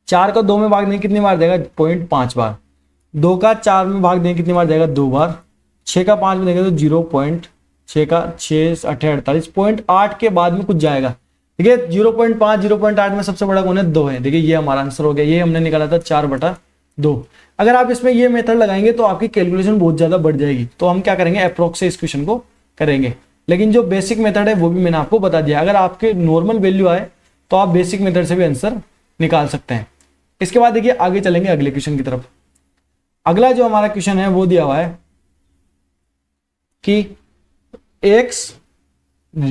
4 को 2 में भाग देंगे कितनी बार जाएगा, 0.5 बार। 2 का 4 में भाग देंगे कितनी बार जाएगा, 2 बार। 6 का 5 में देंगे तो 0.6 का 6 8 48, 0.8 के बाद में कुछ जाएगा, ठीक है। 0.5 0.8 में सबसे बड़ा कौन है, 2 है। देखिए ये हमारा आंसर हो गया, ये हमने निकाला था 4/2। अगर आप इसमें ये मेथड लगाएंगे तो आपकी कैलकुलेशन बहुत ज्यादा बढ़ जाएगी, तो हम क्या करेंगे, अप्रोक्स से इस क्वेश्चन को करेंगे। लेकिन जो बेसिक मेथड है वो भी मैंने आपको बता दिया। अगर आपके नॉर्मल वैल्यू आए तो आप बेसिक मेथड से भी आंसर निकाल सकते हैं। इसके बाद देखिए आगे चलेंगे अगले क्वेश्चन की तरफ। अगला जो हमारा क्वेश्चन है वो दिया हुआ है कि x,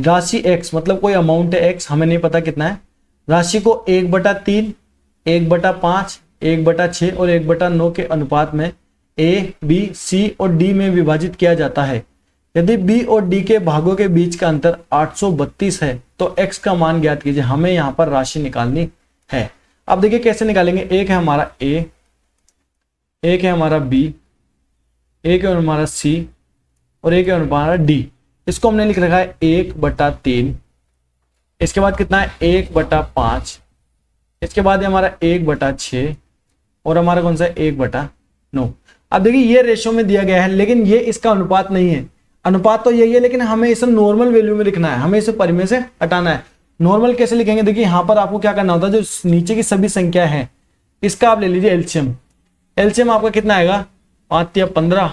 राशि x मतलब कोई अमाउंट है x, हमें नहीं पता कितना है, राशि को 1/3, 1/5, 1/6 और 1/9 के अनुपात में a, b, c और d में विभाजित किया जाता है। यदि b और d के भागों के बीच का अंतर 832 है तो x का मान ज्ञात कीजिए। हमें यहाँ पर राशि निकालनी है। अब देखिए कैसे निकालेंगे, एक है हमारा a, एक है हमारा b, एक है हमारा c और एक है हमारा d। इसको हमने लिख रखा है 1/3। इसके बाद कितना है 1/5, इसके बाद है हमारा 1/6 और हमारा कौन सा 1/9। अब देखिए ये रेशियो में दिया गया है, लेकिन ये इसका अनुपात नहीं है। अनुपात तो यही है, लेकिन हमें इसे नॉर्मल वैल्यू में लिखना है, हमें इसे परिमेय से हटाना है। नॉर्मल कैसे लिखेंगे, देखिए यहाँ पर आपको क्या करना होता है, जो नीचे की सभी संख्या है इसका आप ले लीजिए एलसीएम। एलसीएम आपका कितना आएगा, 5 या 15,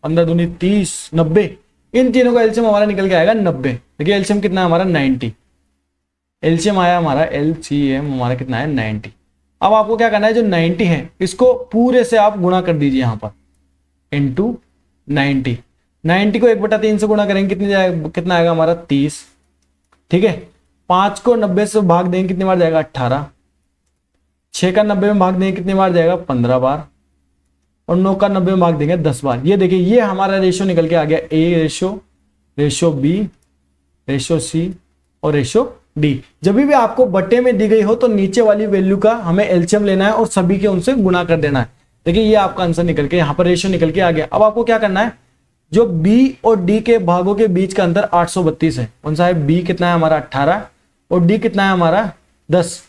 15 दूनी 30, 90, इन तीनों का एलसीएम हमारा निकल के आएगा 90। देखिए एलसीएम कितना है हमारा 90, एलसीएम आया हमारा, एलसीएम हमारा कितना है 90। अब आपको क्या करना है, जो 90 है इसको पूरे से आप गुणा कर दीजिए यहाँ पर, इंटू 90। 90 को 1/3 से गुणा करेंगे कितनी जाएगा, कितना आएगा हमारा 30। ठीक है, 5 को 90 से भाग देंगे कितनी बार जाएगा 18, 6 का 90 में भाग देंगे कितनी बार जाएगा 15 बार, और 9 का 90 में भाग देंगे 10 बार। ये देखिए ये हमारा रेशियो निकल के आ गया, A ratio, ratio B, ratio C और रेशियो डी। जब भी आपको बट्टे में दी गई हो तो नीचे वाली वैल्यू का हमें एलसीएम लेना है और सभी के उनसे गुणा कर देना है। देखिए ये आपका आंसर निकल के यहाँ पर रेशियो निकल के आ गया। अब आपको क्या करना है, जो बी और डी के भागों के बीच का अंतर 832 है, कौन सा है, बी कितना है हमारा 18 और डी कितना है हमारा 10।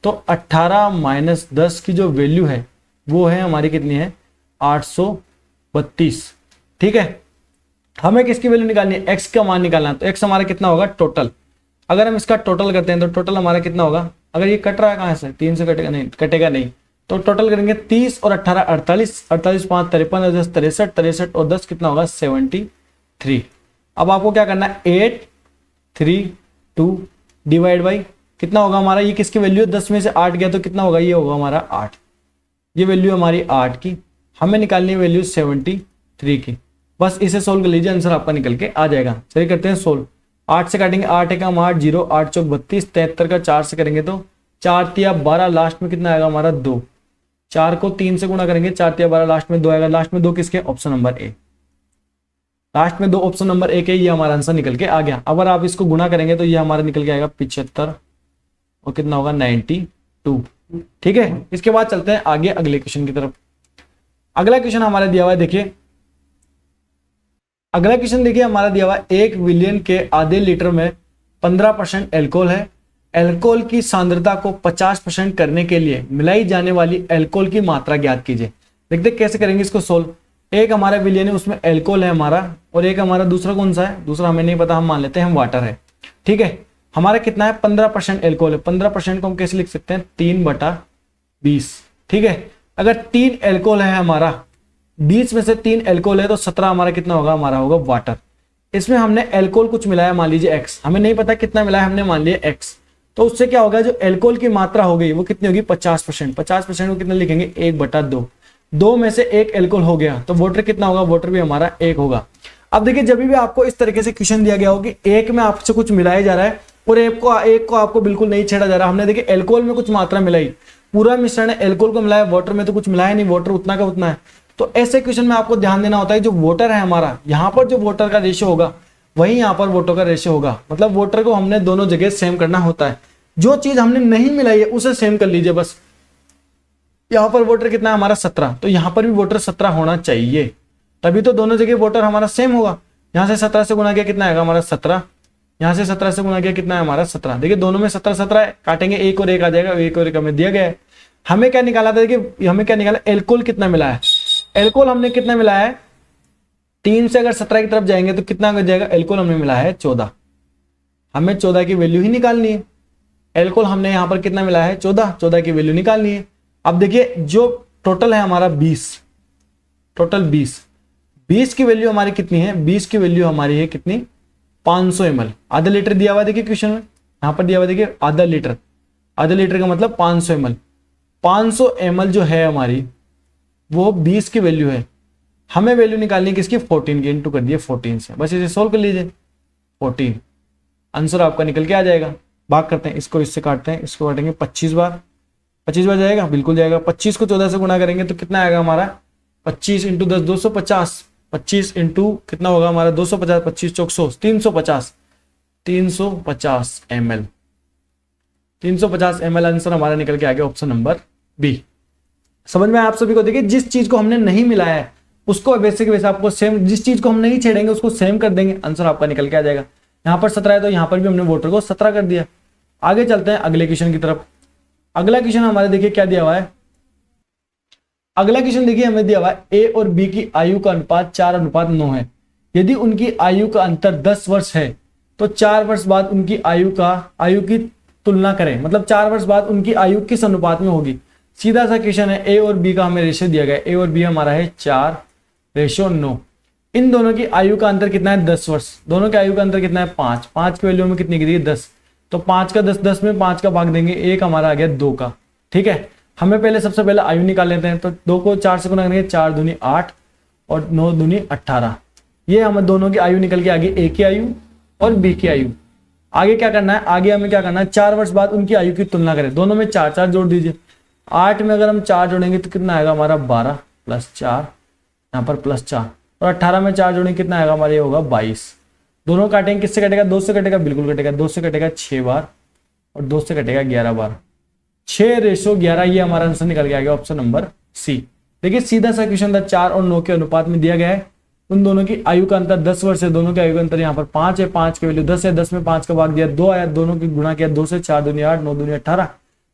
तो 18 माइनस 10 की जो वैल्यू है वो है हमारी कितनी है 832। ठीक है, हमें किसकी वैल्यू निकालनी है, एक्स का मान निकालना है। तो एक्स हमारा कितना होगा टोटल, अगर हम इसका टोटल करते हैं तो टोटल हमारा कितना होगा, अगर ये कट रहा है कहाँ से 3 से कटेगा नहीं, कटेगा नहीं, तो टोटल करेंगे 30 और 18 48, 48 5 53, 10 63, 63 और 10 कितना होगा 73। अब आपको क्या करना है 8 3 2 डिवाइड बाई कितना होगा हमारा, ये किसकी वैल्यू है, 10 में से 8 गया तो कितना होगा, ये होगा हमारा 8। ये वैल्यू हमारी 8 की, हमें निकालनी है वैल्यू 73 की। बस इसे सोल्व कर लीजिए, आंसर आपका निकल के आ जाएगा। चलिए करते हैं सोल्व। 8 से काटेंगे 8 एकम 8, 0 8 चौक 32, 73 का 4 से करेंगे तो 4 तिया 12, लास्ट में कितना आएगा हमारा 2। 4 को 3 से गुणा करेंगे, 4 तिया 12, लास्ट में 2 आएगा। लास्ट में 2 किसके, ऑप्शन नंबर ए, लास्ट में 2 ऑप्शन नंबर ए के, ये हमारा आंसर निकल के आ गया। अगर आप इसको गुणा करेंगे तो ये हमारा निकल के आएगा 75 और कितना होगा 92। ठीक है, इसके बाद चलते हैं आगे अगले क्वेश्चन की तरफ। अगला क्वेश्चन हमारा दिया हुआ है, देखिए अगला क्वेश्चन देखिए हमारा दिया हुआ है, 1 विलियन के आधे लीटर में 15% एल्कोहल है। एल्कोहल की सांद्रता को 50% करने के लिए मिलाई जाने वाली एल्कोहल की मात्रा ज्ञात कीजिए। देखते कैसे करेंगे इसको सोल्व। एक हमारा विलियन है, उसमें एल्कोहल है हमारा, और एक हमारा दूसरा कौन सा है, दूसरा हमें नहीं पता, हम मान लेते हैं वाटर है। ठीक है, हमारा कितना है 15% एल्कोहल है। 15% को हम कैसे लिख सकते हैं, 3/20। ठीक है, अगर 3 एल्कोहल है हमारा, 20 में से 3 एल्कोहल है तो 17 हमारा कितना होगा, हमारा होगा वाटर। इसमें हमने एल्कोहल कुछ मिलाया, मान लीजिए x, हमें नहीं पता कितना मिलाया, हमने मान लिया x। तो उससे क्या होगा, जो एल्कोहल की मात्रा हो गई वो कितनी होगी 50%। 50% को कितना लिखेंगे 1/2। 2 में से 1 एल्कोहल हो गया तो वाटर कितना होगा, वाटर भी हमारा 1 होगा। अब देखिए जब भी आपको इस तरीके से क्वेश्चन दिया गया हो कि एक में आपसे कुछ मिलाया जा रहा है और एक को आपको बिल्कुल नहीं छेड़ा जा रहा, हमने देखिए एल्कोहल में कुछ मात्रा मिलाई, पूरा मिश्रण है, एल्कोहल को मिलाया, वाटर में तो कुछ मिलाया नहीं, वाटर उतना का उतना है। तो ऐसे क्वेश्चन में आपको ध्यान देना होता है, जो वाटर है हमारा, यहाँ पर जो वाटर का रेशियो होगा वही यहाँ पर वाटर का रेशियो होगा। मतलब वाटर को हमने दोनों जगह सेम करना होता है। जो चीज हमने नहीं मिलाई है उसे सेम कर लीजिए बस। यहाँ पर वाटर कितना है हमारा 17, तो यहाँ पर भी वाटर 17 होना चाहिए, तभी तो दोनों जगह वाटर हमारा सेम होगा। यहाँ से 17 से गुणा किया कितना आएगा हमारा 17, यहाँ से 17 से गुणा किया कितना है हमारा 17। देखिए दोनों में 17 17 है, काटेंगे 1 और 1 आ जाएगा, 1 और 1 हमें दिया गया है। हमें क्या निकाला था, देखिए हमें क्या निकाला, एल्कोहल कितना मिला है। एल्कोहल हमने कितना मिलाया है, 3 से अगर 17 की तरफ जाएंगे तो कितना हो जाएगा, एल्कोहल हमने मिलाया है 14। हमें 14 की वैल्यू ही निकालनी है। एल्कोहल हमने यहाँ पर कितना मिलाया है 14 की वैल्यू निकालनी है। अब देखिए जो टोटल है हमारा 20, टोटल 20 की वैल्यू हमारी कितनी है, 20 की वैल्यू हमारी है कितनी 500 ml। आधा लीटर दिया हुआ देखिए क्वेश्चन में, यहाँ पर दिया हुआ देखिए आधा लीटर का मतलब 500 ml। 500 ml जो है हमारी वो 20 की वैल्यू है, हमें वैल्यू निकालनी है किसकी 14 की, इंटू कर दिए 14 से, बस इसे सोल्व कर लीजिए 14, आंसर आपका निकल के आ जाएगा। भाग करते हैं, इसको इससे काटते हैं, इसको काटेंगे 25 बार, 25 बार जाएगा, बिल्कुल जाएगा। 25 को 14 से गुणा करेंगे तो कितना आएगा हमारा 25 इंटू 10 250, 25 इंटू कितना होगा हमारा 250, 25 चौक 100, 350 ml। 350 ml आंसर हमारा निकल के आ गया ऑप्शन नंबर बी। समझ में आप सभी को। देखिए जिस चीज को हमने नहीं मिलाया है उसको वैसे के वैसे आपको सेम, जिस चीज को हम नहीं छेड़ेंगे उसको सेम कर देंगे, आंसर आपका निकल के आ जाएगा। यहाँ पर 17 है तो यहाँ पर भी हमने वाटर को 17 कर दिया। आगे चलते हैं अगले क्वेश्चन की तरफ। अगला क्वेश्चन हमारे देखिए क्या दिया हुआ है। अगला क्वेश्चन देखिए हमें दिया हुआ है ए और बी की आयु का अनुपात 4:9 है। यदि उनकी आयु का अंतर 10 वर्ष है तो 4 वर्ष बाद उनकी आयु की तुलना करें, मतलब 4 वर्ष बाद उनकी आयु किस अनुपात में होगी। सीधा सा क्वेश्चन है, ए और बी का हमें रेशियो दिया गया है, ए और बी हमारा है 4:9। इन दोनों की आयु का अंतर कितना है 10 वर्ष, दोनों की आयु का अंतर कितना है 5, 5 की वैल्यू में कितनी गिरी है 10, तो 5 का 10, 10 में 5 का भाग देंगे, एक हमारा आ गया 2 का। ठीक है, हमें पहले सबसे पहले आयु निकाल लेते हैं, तो 2 को 4 से गुना करेंगे, 4 दूनी 8 और 9 दूनी 18। ये हम दोनों की आयु निकल के आगे, ए की आयु और बी की आयु। आगे क्या करना है, आगे हमें क्या करना है, 4 वर्ष बाद उनकी आयु की तुलना करें, दोनों में 4 4 जोड़ दीजिए। 8 में अगर हम 4 जोड़ेंगे तो कितना आएगा हमारा 12 प्लस 4, यहाँ पर प्लस 4, और 18 में 4 जोड़ेंगे कितना आएगा हमारे, होगा 22। दोनों काटेंगे, किससे कटेगा, 2 से कटेगा, बिल्कुल कटेगा, 2 से कटेगा 6 बार और 2 से कटेगा 11 बार, 6:11। ये हमारा आंसर निकल के आ गया ऑप्शन नंबर सी। देखिए सीधा सा क्वेश्चन था, 4 और 9 के अनुपात में दिया गया है, उन दोनों की आयु का अंतर 10 वर्ष है, दोनों की आयु का अंतर यहाँ पर 5 है, 5 की वैल्यू 10 है, 10 में 5 का भाग दिया 2 आया, दोनों की गुणा किया 2 से, 4 दूनी 8, 9 दूनी 18,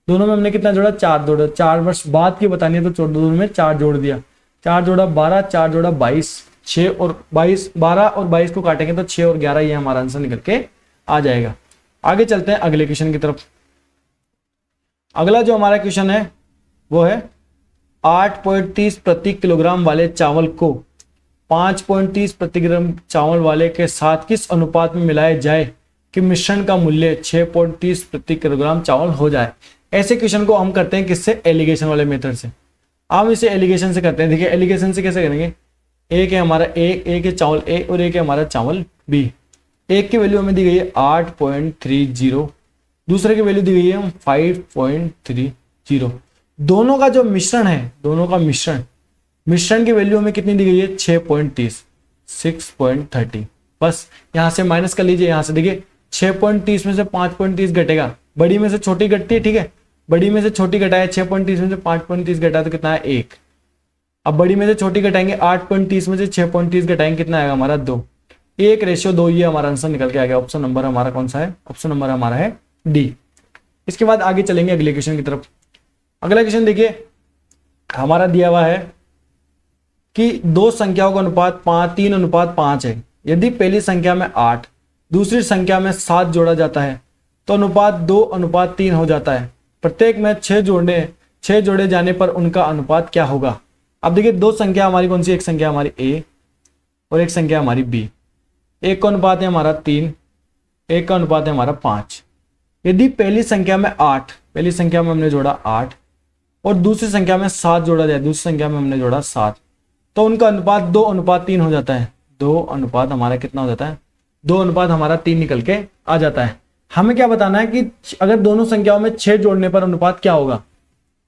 दोनों में हमने कितना जोड़ा 4 जोड़ा, 4 वर्ष बाद की बतानी है तो दोनों में 4 जोड़ दिया, 4 जोड़ा 12, 4 जोड़ा 22, 6 और 22, 12 और 22 को काटेंगे तो 6 और 11, ये हमारा आंसर निकल के आ जाएगा। आगे चलते हैं अगले क्वेश्चन की तरफ। अगला जो हमारा क्वेश्चन है वो है 8.30 प्रति किलोग्राम वाले चावल को 5.30 प्रति ग्राम चावल वाले के साथ किस अनुपात में मिलाया जाए कि मिश्रण का मूल्य 6.30 प्रति किलोग्राम चावल हो जाए। ऐसे क्वेश्चन को हम करते हैं किससे, एलिगेशन वाले मेथड से। हम इसे एलिगेशन से करते हैं। देखिए एलिगेशन से कैसे करेंगे, एक है हमारा एक है चावल ए और एक है हमारा चावल बी। एक की वैल्यू हमें दी गई है 8.30, दूसरे की वैल्यू दी गई है 5.30। दोनों का जो मिश्रण है, दोनों का मिश्रण की वैल्यू हमें कितनी दी गई है 6.30, 6.30। बस यहां से माइनस कर लीजिए, यहां से देखिए 6.30 में से 5.30 घटेगा, बड़ी में से छोटी घटती है, ठीक है, बड़ी में से छोटी घटाए, 6.30 में से 5.30 घटाए तो कितना है 1। अब बड़ी में से छोटी घटाएंगे, 8.30 में से 6.30 घटाएंगे, कितना आएगा हमारा 2, 1:2। ये हमारा आंसर निकल के आ गया। ऑप्शन नंबर हमारा कौन सा है, ऑप्शन नंबर हमारा है डी। इसके बाद आगे चलेंगे अगले क्वेश्चन की तरफ। अगला क्वेश्चन देखिए हमारा दिया हुआ है कि दो संख्याओं का अनुपात 3:5 है। यदि पहली संख्या में 8, दूसरी संख्या में 7 जोड़ा जाता है तो अनुपात 2:3 हो जाता है। प्रत्येक में 6 जोड़े जाने पर उनका अनुपात क्या होगा। अब देखिए दो संख्या हमारी कौन सी, एक संख्या हमारी ए और एक संख्या हमारी बी। एक का अनुपात है हमारा 3, एक का अनुपात है हमारा 5। यदि पहली संख्या में 8, पहली संख्या में हमने जोड़ा 8 और दूसरी संख्या में 7 जोड़ा जाए, दूसरी संख्या में हमने जोड़ा 7, तो उनका अनुपात 2:3 हो जाता है। 2 अनुपात हमारा कितना हो जाता है, 2 अनुपात हमारा 3 निकल के आ जाता है। हमें क्या बताना है कि अगर दोनों संख्याओं में 6 जोड़ने पर अनुपात क्या होगा।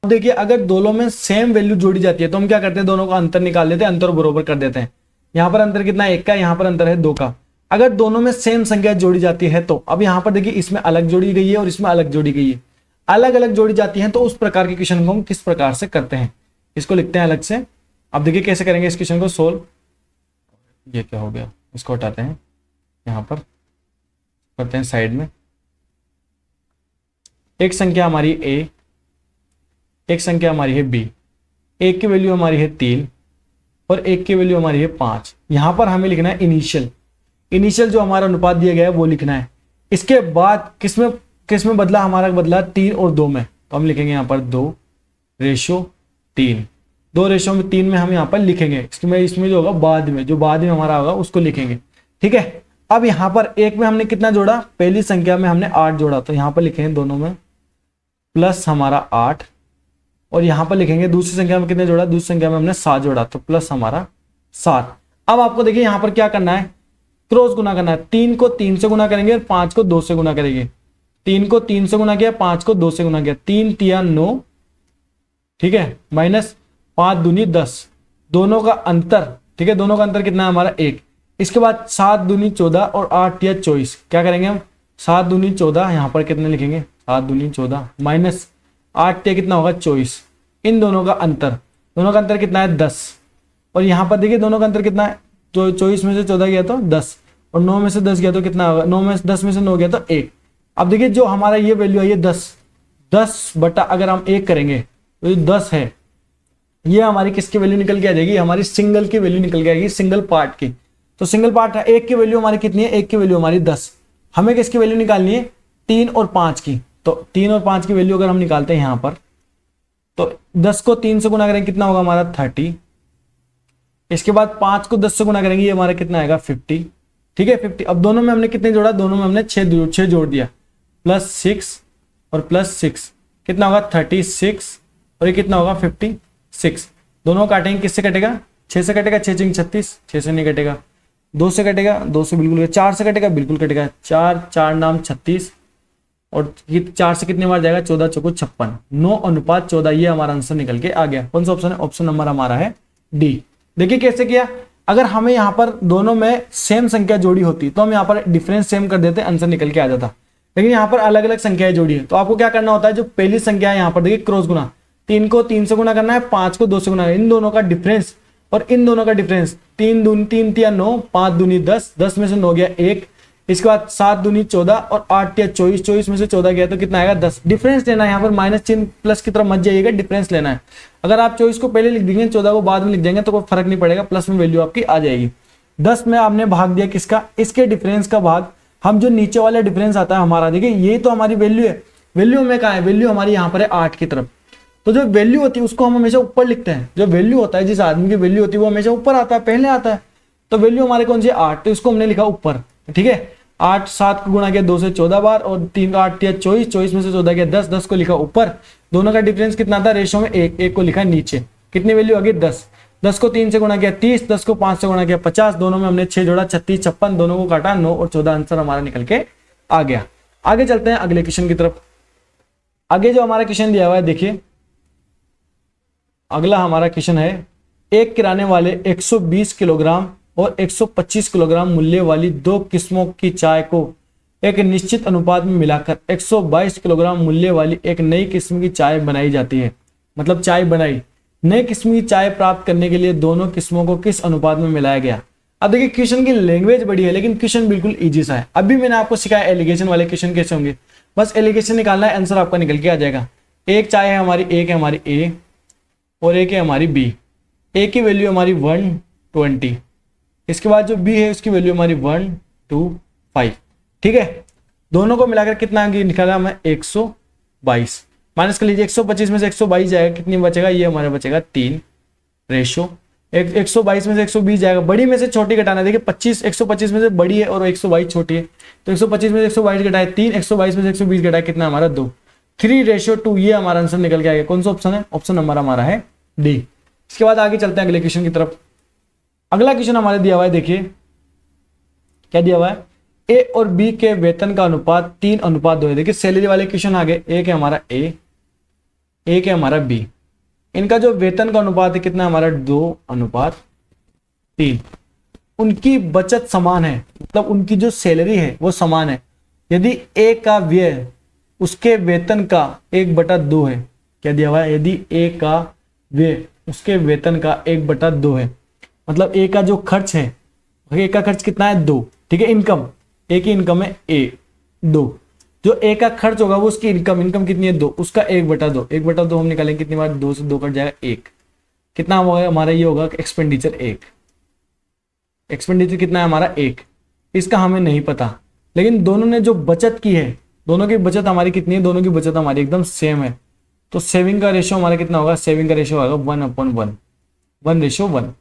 अब देखिए अगर दोनों में सेम वैल्यू जोड़ी जाती है तो हम क्या करते हैं, दोनों का अंतर निकाल देते हैं, अंतर बरोबर कर देते हैं। यहाँ पर अंतर कितना है 1 का, यहाँ पर अंतर है 2 का। अगर दोनों में सेम संख्या जोड़ी जाती है तो अब यहाँ पर देखिए इसमें अलग जोड़ी गई है और इसमें अलग जोड़ी गई है, अलग अलग जोड़ी जाती है तो उस प्रकार के क्वेश्चन को हम किस प्रकार से करते हैं, इसको लिखते हैं अलग से। अब देखिए कैसे करेंगे इस क्वेश्चन को सोल्व। ये क्या हो गया, इसको हटाते हैं, यहाँ पर करते हैं साइड में। एक संख्या हमारी ए, एक संख्या हमारी है बी। एक की वैल्यू हमारी है 3 और एक की वैल्यू हमारी है 5। यहां पर हमें लिखना है इनिशियल जो हमारा अनुपात दिया गया है वो लिखना है। इसके बाद किसमें बदला, हमारा बदला 3 और 2 में, तो हम लिखेंगे यहाँ पर 2:3। 2:3 में हम यहाँ पर लिखेंगे। इसमें जो होगा बाद में हमारा होगा उसको लिखेंगे, ठीक है। अब यहाँ पर एक में हमने कितना जोड़ा, पहली संख्या में हमने 8 जोड़ा, तो यहाँ पर लिखेंगे दोनों में प्लस हमारा 8 और यहाँ पर लिखेंगे दूसरी संख्या में कितने जोड़ा, दूसरी संख्या में हमने 7 जोड़ा, तो प्लस हमारा 7। अब आपको देखिए यहाँ पर क्या करना है, क्रॉस गुना करना है। 3 को 3 से गुना करेंगे और 5 को 2 से गुना करेंगे। 3 को 3 से गुना किया, 5 को 2 से गुना किया, 3 तिया 9, ठीक है, माइनस 5 दूनी 10, दोनों का अंतर, ठीक है, दोनों का अंतर कितना है हमारा 1। इसके बाद 7 दूनी 14 और 8 तिया 24, क्या करेंगे हम 7 दूनी 14, यहाँ पर कितने लिखेंगे 7 दूनी 14 माइनस 8 तिया कितना होगा 24। इन दोनों का अंतर कितना है 10। और यहाँ पर देखिए दोनों का अंतर कितना है, तो 24 में से 14 गया तो 10 और 9 में से 10 गया तो कितना होगा, 10 में से 9 गया तो 1। अब देखिए जो हमारा ये वैल्यू है ये 10 बटा अगर हम 1 करेंगे तो ये 10 है, ये हमारी किसकी वैल्यू निकल के आ जाएगी, हमारी सिंगल की वैल्यू निकल के आएगी, सिंगल पार्ट की। तो सिंगल पार्ट है, एक की वैल्यू हमारी कितनी है, एक की वैल्यू हमारी 10। हमें किसकी वैल्यू निकालनी है, 3 और 5 की। तो 3 और 5 की वैल्यू अगर हम निकालते हैं यहां पर, तो 10 को 3 से गुना करेंगे कितना होगा हमारा 30। इसके बाद 5 को 10 से गुना करेंगे, ये हमारा कितना आएगा 50। ठीक है 50। अब दोनों में हमने कितने जोड़ा, दोनों में हमने 6 जोड़ दिया, +6 और +6 कितना होगा 36, और ये कितना होगा 56। दोनों काटेंगे, किससे कटेगा, 6 से कटेगा, 6 6 36, 6 से नहीं कटेगा, 2 से कटेगा, 2 से बिल्कुल, 4 से कटेगा, बिल्कुल कटेगा, 4 4 नाम 36, और 4 से कितने बार जाएगा, 14 चौको 56, 9:14, ये हमारा आंसर निकल के आ गया। कौन सा ऑप्शन है, ऑप्शन नंबर हमारा है डी। देखिए कैसे किया, अगर हमें यहाँ पर दोनों में सेम संख्या जोड़ी होती तो हम यहाँ पर डिफरेंस सेम कर देते, आंसर निकल के आ जाता। लेकिन यहाँ पर अलग अलग संख्याएं जोड़ी है, तो आपको क्या करना होता है, जो पहली संख्या है यहाँ पर देखिए क्रॉस गुना, 3 को 3 से गुना करना है, 5 को 2 से गुना, इन दोनों का डिफरेंस और इन दोनों का डिफरेंस, 3 दूनी 3 तिया 9, 5 दूनी 10, 10 में से 9 गया 1, इसके बाद 7 दूनी 14 और 8 तिया 24, 24 में से 14 गया तो कितना आएगा 10। डिफरेंस लेना है, यहाँ पर माइनस चिन्ह प्लस की तरफ मत जाइएगा, डिफरेंस लेना है। अगर आप 24 को पहले लिख देंगे, 14 को बाद में लिख देंगे तो कोई फर्क नहीं पड़ेगा, प्लस में वैल्यू आपकी आ जाएगी। 10 में आपने भाग दिया किसका, इसके डिफरेंस का भाग, हम जो नीचे वाला डिफरेंस आता है हमारा, देखिए ये तो हमारी वैल्यू है, वैल्यू में कहा है, वैल्यू हमारी यहाँ पर है 8 की तरफ। तो जो वैल्यू होती है उसको हम हमेशा ऊपर लिखते हैं, जो वैल्यू होता है, जिस आदमी की वैल्यू होती है वो हमेशा ऊपर आता है, पहले आता है। तो वैल्यू हमारे कौन सी 8, तो इसको हमने लिखा ऊपर। ठीक है, 8 7 को गुणा किया 2 से 14 बार, और 3 का 8 24, 24 में से 14 गया 10, 10 को लिखा ऊपर। दोनों का डिफरेंस कितना था, रेशो में 1, 1 को लिखा नीचे। कितनी वैल्यू आ गई 10, 10 को 3 से गुणा किया 30, 10 को 5 से गुणा किया 50, दोनों में हमने 6 जोड़ा 36 56, दोनों को काटा 9 और 14, आंसर हमारा निकल के आ गया। आगे चलते हैं अगले क्वेश्चन की तरफ। आगे जो हमारा क्वेश्चन दिया हुआ है देखिए, अगला हमारा क्वेश्चन है, एक किराने वाले 120 किलोग्राम और 125 किलोग्राम मूल्य वाली 2 किस्मों की चाय को एक निश्चित अनुपात में मिलाकर 122 किलोग्राम मूल्य वाली एक नई किस्म की चाय बनाई जाती है। मतलब चाय बनाई, नई किस्म की चाय प्राप्त करने के लिए दोनों किस्मों को किस अनुपात में मिलाया गया। अब देखिए क्वेश्चन की लैंग्वेज बड़ी है, लेकिन क्वेश्चन बिल्कुल इजी सा है। अभी मैंने आपको सिखाया एलिगेशन वाले क्वेश्चन कैसे होंगे, बस एलिगेशन निकालना है, आंसर आपका निकल के आ जाएगा। एक चाय है हमारी, एक है हमारी ए और एक है हमारी बी। ए की वैल्यू हमारी 120, इसके बाद जो बी है उसकी वैल्यू हमारी 125। ठीक है, दोनों को मिलाकर कितना निकाला हमें 122। माइनस कर लीजिए, 125 में से 122 जाएगा, कितनी बचेगा, ये हमारा बचेगा 3 रेशो। 122 में से 120 जाएगा, बड़ी में से छोटी घटाना है। देखिए 125 में से बड़ी है और 122 छोटी है, तो 125 में से 122 घटाए 3, 122 में से 120 घटाए कितना हमारा 2, 3:2, ये हमारा आंसर निकल के आएगा। कौन सा ऑप्शन है, ऑप्शन नंबर हमारा है डी। इसके बाद आगे चलते हैं अगले क्वेश्चन की तरफ। अगला क्वेश्चन हमारे दिया हुआ है, देखिए क्या दिया हुआ है, ए और बी के वेतन का अनुपात 3:2 है। देखिए सैलरी वाले क्वेश्चन आ गए, एक है हमारा ए, एक है हमारा बी। इनका जो वेतन का अनुपात है कितना हमारा 2:3। उनकी बचत समान है, मतलब उनकी जो सैलरी है वो समान है। यदि ए का व्यय उसके वेतन का 1/2 है, क्या दिया हुआ है, यदि ए का व्यय उसके वेतन का 1/2 है, मतलब ए का जो खर्च है, ए का खर्च कितना है 2। ठीक है, इनकम, ए की इनकम है ए 2, जो ए का खर्च होगा वो उसकी इनकम कितनी है 2, उसका 1/2। 1/2 हम निकालेंगे कितनी बार, 2 से 2 कट जाएगा 1, कितना होगा हमारा, ये होगा एक्सपेंडिचर 1। एक्सपेंडिचर कितना है हमारा 1, इसका हमें नहीं पता। लेकिन दोनों ने जो बचत की है, दोनों की बचत हमारी कितनी है, दोनों की बचत हमारी एकदम सेम है। तो सेविंग का रेशियो हमारा कितना होगा, सेविंग का रेशियो होगा 1/1, 1:1।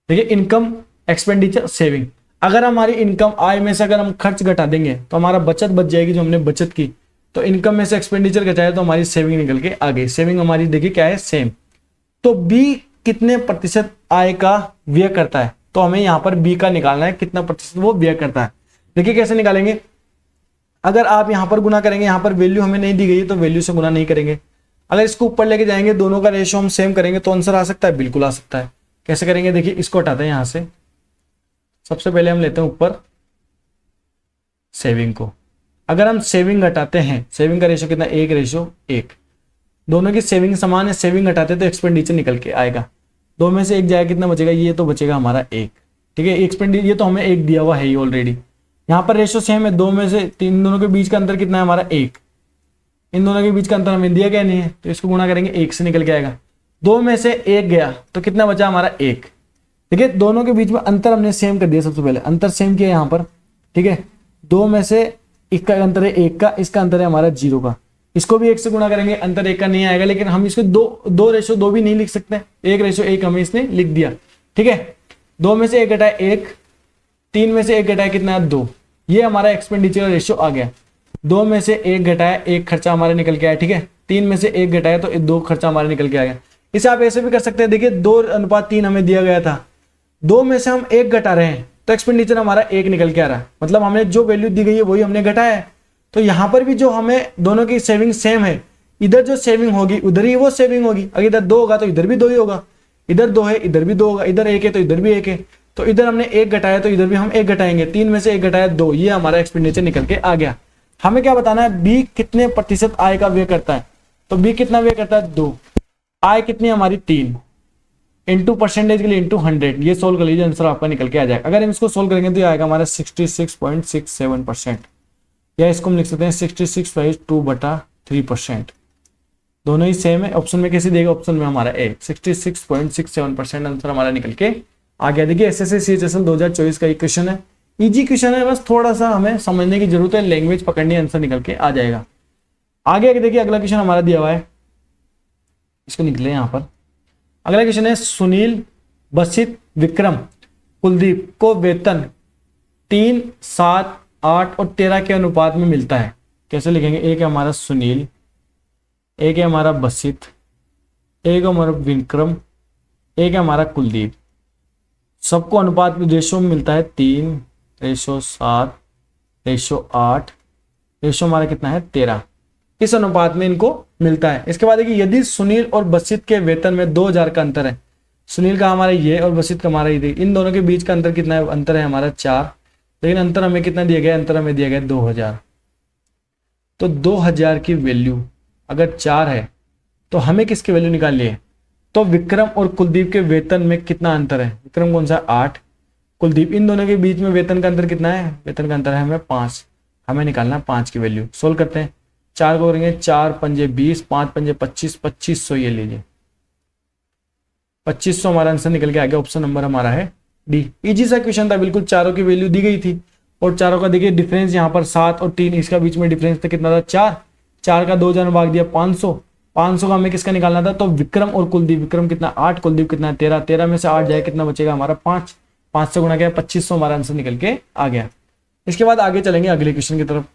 देखिए इनकम, एक्सपेंडिचर, सेविंग। अगर हमारी इनकम आय में से अगर हम खर्च घटा देंगे तो हमारा बचत बच जाएगी, जो हमने बचत की। तो इनकम में से एक्सपेंडिचर घटाया तो हमारी सेविंग निकल के आ गई। सेविंग हमारी देखिए क्या है, सेम। तो बी कितने प्रतिशत आय का व्यय करता है, तो हमें यहाँ पर बी का निकालना है, कितना प्रतिशत वो व्यय करता है। देखिए कैसे निकालेंगे, अगर आप यहाँ पर गुना करेंगे, यहाँ पर वैल्यू हमें नहीं दी गई है तो वैल्यू से गुना नहीं करेंगे। अगर इसको ऊपर लेके जाएंगे, दोनों का रेशियो हम सेम करेंगे तो आंसर आ सकता है, बिल्कुल आ सकता है। कैसे करेंगे, देखिए इसको हटाते हैं यहाँ से। सबसे पहले हम लेते हैं ऊपर सेविंग को। अगर हम सेविंग घटाते हैं, सेविंग का रेशियो कितना, 1:1। दोनों की सेविंग समान है, सेविंग घटाते तो एक्सपेंडिचर निकल के आएगा। 2 में से 1 जाएगा, कितना बचेगा, ये तो बचेगा हमारा 1। ठीक है, एक्सपेंडिचर ये तो हमें 1 दिया हुआ है ही ऑलरेडी। यहाँ पर रेशियो सेम है, 2 में से 3, दोनों के बीच का अंतर कितना है हमारा 1। इन दोनों के बीच का अंतर हमें दिया गया नहीं है, तो इसको गुणा करेंगे 1 से निकल के आएगा। 2 में से 1 गया तो कितना बचा हमारा 1। देखिए दोनों के बीच में अंतर हमने सेम कर दिया, सबसे पहले अंतर सेम किया यहाँ पर, ठीक है। 2 में से इसका अंतर है 1 का, इसका अंतर है हमारा 0 का, इसको भी 1 से गुणा करेंगे, अंतर 1 का नहीं आएगा, लेकिन हम इसको 2:2 भी नहीं लिख सकते, 1:1 हमें इसने लिख दिया, ठीक है। 2 में से 1 घटाए 1, 3 में से 1 घटाए कितना है 2, ये हमारा एक्सपेंडिचर रेशियो आ गया। 2 में से 1 घटाया 1 खर्चा हमारा निकल के आया, ठीक है। 3 में से 1 घटाया तो 2 खर्चा हमारा निकल के आ गया। इसे आप ऐसे भी कर सकते हैं, देखिए 2:3 हमें दिया गया था, 2 में से हम 1 घटा रहे हैं तो एक्सपेंडिचर हमारा 1 निकल के आ रहा है, मतलब हमें जो वैल्यू दी गई है वही हमने घटाया है। तो यहाँ पर भी जो हमें दोनों की सेविंग सेम है, इधर जो सेविंग होगी उधर ही वो सेविंग होगी, अगर इधर 2 होगा तो इधर भी 2 ही होगा, इधर 2 है इधर भी 2 होगा, इधर 1 है तो इधर भी 1 है, तो इधर हमने 1 घटाया तो इधर भी हम 1 घटाएंगे। 3 में से 1 घटाया 2, ये हमारा एक्सपेंडिचर निकल के आ गया। हमें क्या बताना है, बी कितने प्रतिशत आय का व्यय करता है, तो बी कितना व्यय करता है 2, आय कितनी हमारी 3, इंटू परसेंटेज के लिए इंटू 100, ये सोल्व कर लीजिए, आंसर आपका निकल के आ जाएगा। अगर हम इसको सोल्व करेंगे तो ये आएगा हमारा 66.67%, या इसको हम लिख सकते हैं 66/2/3%, दोनों ही सेम है। ऑप्शन में कैसे देगा, ऑप्शन में हमारा ए 66.67% आंसर हमारा निकल के आ गया। देखिए एसएससी सीएचएसएल 2024 का एक क्वेश्चन है, इजी क्वेश्चन है, बस थोड़ा सा हमें समझने की जरूरत है, लैंग्वेज पकड़नी, आंसर निकल के आ जाएगा। आगे देखिए अगला क्वेश्चन हमारा दिया हुआ है, इसको निकले यहाँ पर। अगला क्वेश्चन है, सुनील, बसित, विक्रम, कुलदीप को वेतन 3, 7, 8 और 13 के अनुपात में मिलता है। कैसे लिखेंगे, एक है हमारा सुनील, एक है हमारा बसित, एक है हमारा विक्रम, एक है हमारा कुलदीप, सबको अनुपात में रेशो में मिलता है 3:7:8 रेशो हमारा कितना है 13, इस अनुपात में इनको मिलता है। इसके बाद देखिए यदि सुनील और बसित के वेतन में 2000 का अंतर है, सुनील का हमारा ये और बसित का हमारा ये, इन दोनों के बीच का अंतर कितना है, अंतर है हमारा 4, लेकिन अंतर हमें कितना दिया गया, अंतर हमें दिया गया 2000। तो 2000 की वैल्यू अगर 4 है तो हमें किसकी वैल्यू निकालनी है, तो विक्रम और कुलदीप के वेतन में कितना अंतर है, विक्रम कौन सा 8, कुलदीप, इन दोनों के बीच में वेतन का अंतर कितना है, वेतन का अंतर है हमें 5, हमें निकालना है 5 की वैल्यू। सोल्व करते हैं, 4 को करेंगे 4 पंजे 20, 5 पंजे 25, 2500, ये लीजिए 2500 हमारा आंसर निकल के आ गया। ऑप्शन नंबर हमारा है डी। इजी सा क्वेश्चन था बिल्कुल, चारों की वैल्यू दी गई थी और चारों का देखिए डिफरेंस यहाँ पर 7 और 3, इसका बीच में डिफरेंस था कितना था 4, 4 का 2000 भाग दिया 500, 500 का हमें किसका निकालना था, तो विक्रम और कुलदीप, विक्रम कितना 8, कुलदीप कितना 13, 13 में से 8 जाए कितना बचेगा हमारा 5, 5 से गुणा किया 2500 हमारा आंसर निकल के आ गया। इसके बाद आगे चलेंगे अगले क्वेश्चन की तरफ।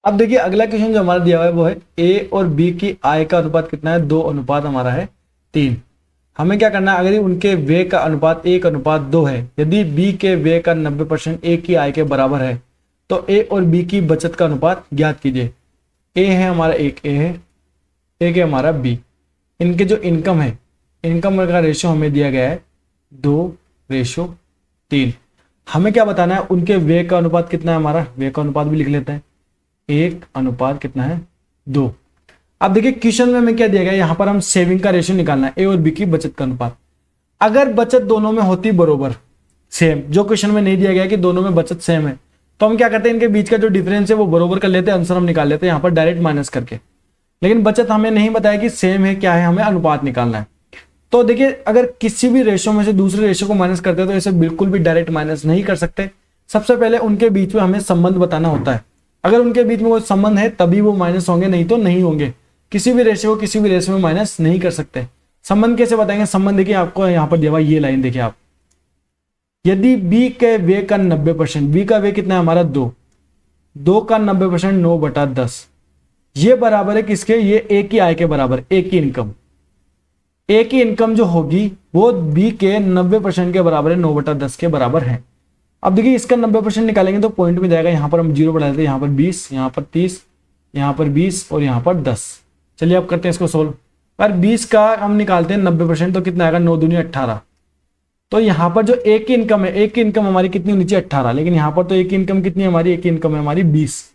अब देखिए अगला क्वेश्चन जो हमारा दिया हुआ है वो है ए और बी की आय का अनुपात कितना है, 2 अनुपात हमारा है 3। हमें क्या करना है, अगर उनके व्यय का अनुपात 1:2 है, यदि बी के व्यय का 90% ए की आय के बराबर है, तो ए और बी की बचत का अनुपात ज्ञात कीजिए। ए है हमारा, एक ए है, एक है हमारा बी, इनके जो इनकम है, इनकम का रेशो हमें दिया गया है 2:3। हमें क्या बताना है, उनके व्यय का अनुपात कितना है, हमारा व्यय का अनुपात भी लिख लेते हैं, 1 अनुपात कितना है 2। अब देखिए क्वेश्चन में हमें क्या दिया गया, यहां पर हम सेविंग का रेशियो निकालना है, ए और बी की बचत का अनुपात। अगर बचत दोनों में होती बरोबर सेम, जो क्वेश्चन में नहीं दिया गया कि दोनों में बचत सेम है, तो हम क्या करते हैं, इनके बीच का जो डिफरेंस है वो बरोबर कर लेते हैं, आंसर हम निकाल लेते हैं यहाँ पर डायरेक्ट माइनस करके। लेकिन बचत हमें नहीं बताया कि सेम है क्या है, हमें अनुपात निकालना है। तो देखिए अगर किसी भी रेशियो में से दूसरे रेशियो को माइनस करते हैं तो इसे बिल्कुल भी डायरेक्ट माइनस नहीं कर सकते। सबसे पहले उनके बीच में हमें संबंध बताना होता है, अगर उनके बीच में कोई संबंध है तभी वो माइनस होंगे, नहीं तो नहीं होंगे। किसी भी रेशियो को किसी भी रेशियो में माइनस नहीं कर सकते। संबंध कैसे बताएंगे, संबंध देखिए आपको यहाँ पर दिया हुआ ये लाइन देखिए आप, यदि बी के व्यय का 90%, बी का व्यय कितना है हमारा 2, 2 का 90% 9/10, ये बराबर है किसके, ये ए की आय के बराबर, ए की इनकम। ए की इनकम जो होगी वो बी के 90% के बराबर है, 9/10 के बराबर है। अब देखिए इसका 90% निकालेंगे तो पॉइंट में जाएगा, यहाँ पर हम 0 बढ़ा देते हैं, यहाँ पर 20, यहाँ पर 30, यहाँ पर 20 और यहाँ पर 10। चलिए अब करते हैं इसको सोल्व। पर 20 का हम निकालते हैं 90% तो कितना आएगा, 9 दूनी 18। तो यहाँ पर जो ए की इनकम है, ए की इनकम हमारी कितनी होनी चाहिए 18, लेकिन यहाँ पर तो ए की इनकम कितनी है हमारी, ए की इनकम है हमारी 20,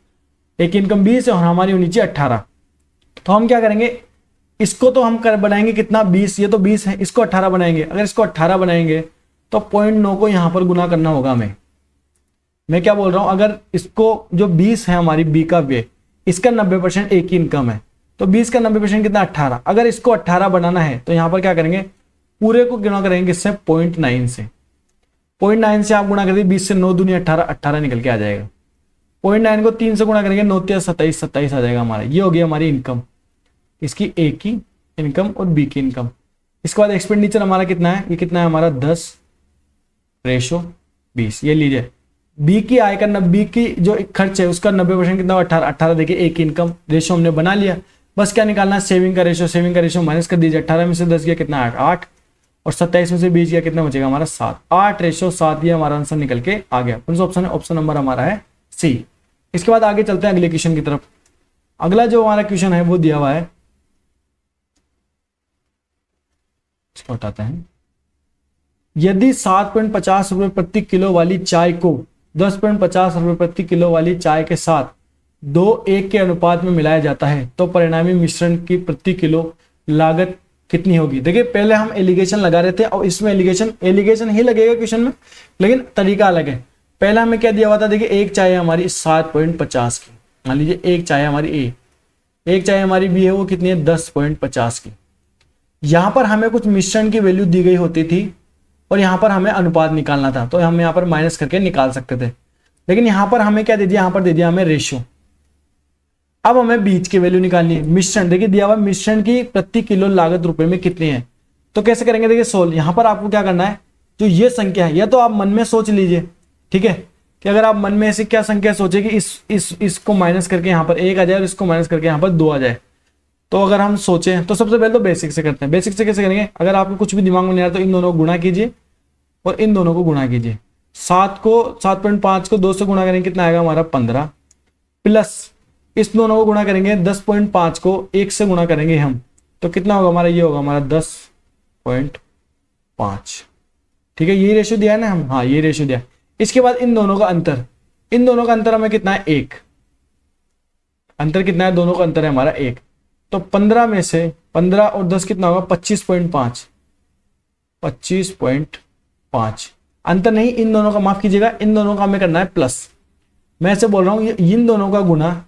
ए की इनकम 20 है और हमारी होनी चाहिए 18। तो हम क्या करेंगे, इसको तो हम बनाएंगे कितना 20, ये तो 20 है, इसको 18 बनाएंगे। अगर इसको 18 बनाएंगे तो 0.9 को यहाँ पर गुना करना होगा हमें। मैं क्या बोल रहा हूँ, अगर इसको जो 20 है हमारी बी का व्यय, इसका 90% ए की इनकम है, तो 20 का 90% कितना 18। अगर इसको 18 बनाना है तो यहाँ पर क्या करेंगे, पूरे को गुणा करेंगे किससे, 0.9 से। 0.9 से आप गुणा कर दिए, 20 से 9 दूनी 18, 18 निकल के आ जाएगा। 0.9 को 3 से गुणा करेंगे, 9 3 27, 27 आ जाएगा हमारा। ये हो गया हमारी इनकम, इसकी ए की इनकम और बी की इनकम। इसके बाद एक्सपेंडिचर हमारा कितना है, ये कितना है हमारा 10/20। ये लीजिए बी की आय का बी की जो खर्च है उसका 90% कितना, 18, 18 देखिए एक इनकम रेशो हमने बना लिया। बस क्या निकालना है, सेविंग का रेशो। सेविंग का रेशो माइनस कर दीजिए, 18 में से 10 गया कितना, 8 और 27 में से 20 गया कितना बचेगा हमारा 7। 8/7 ये हमारा आंसर निकल के आ गया। कौन सा ऑप्शन है, ऑप्शन नंबर हमारा है सी। इसके बाद आगे चलते हैं अगले क्वेश्चन की तरफ। अगला जो हमारा क्वेश्चन है वो दिया हुआ है, इसको हटाते हैं। यदि 7.50 रुपए प्रति किलो वाली चाय को 10.50 रुपए प्रति किलो वाली चाय के साथ 2:1 के अनुपात में मिलाया जाता है तो परिणामी मिश्रण की प्रति किलो लागत कितनी होगी। देखिए पहले हम एलिगेशन लगा रहे थे और इसमें एलिगेशन ही लगेगा क्वेश्चन में, लेकिन तरीका अलग है। पहला हमें क्या दिया हुआ था, देखिए एक चाय हमारी 7.50 की, मान लीजिए एक चाय हमारी ए, एक चाय हमारी बी है, वो कितनी है 10.50 की। यहां पर हमें कुछ मिश्रण की वैल्यू दी गई होती थी और यहां पर हमें अनुपात निकालना था, तो हम यहां पर माइनस करके निकाल सकते थे। लेकिन यहां पर हमें क्या दे दिया, यहां पर दे दिया हमें रेशियो। अब हमें बीच की वैल्यू निकालनी है। मिश्रण देखिए दिया हुआ मिश्रण की प्रति किलो लागत रुपए में कितनी है, तो कैसे करेंगे, देखिए सोल्व। यहां पर आपको क्या करना है, जो ये संख्या है या तो आप मन में सोच लीजिए, ठीक है, कि अगर आप मन में ऐसी क्या संख्या सोचे कि इसको माइनस करके यहां पर 1 आ जाए और इसको माइनस करके यहां पर 2 आ जाए। तो अगर हम सोचें तो सबसे पहले तो बेसिक से करते हैं। बेसिक से कैसे करेंगे, अगर आपको कुछ भी दिमाग में नहीं आ रहा तो इन दोनों को गुणा कीजिए और इन दोनों को गुणा कीजिए। 7.5 को 2 से गुणा करेंगे कितना आएगा हमारा 15, प्लस इस दोनों को गुणा करेंगे 10.5 को 1 से गुणा करेंगे हम, तो कितना होगा हमारा, ये होगा हमारा 10.5। ठीक है, ये रेशियो दिया है ना हम, हाँ ये रेशियो दिया। इसके बाद इन दोनों का अंतर, इन दोनों का अंतर हमें कितना है 1, अंतर कितना है, दोनों का अंतर है हमारा 1। तो 15 में से 15 और 10 कितना होगा 25.5, 25.5 अंतर नहीं, इन दोनों का माफ कीजिएगा, इन दोनों का हमें करना है प्लस। मैं ऐसे बोल रहा हूं इन दोनों का गुना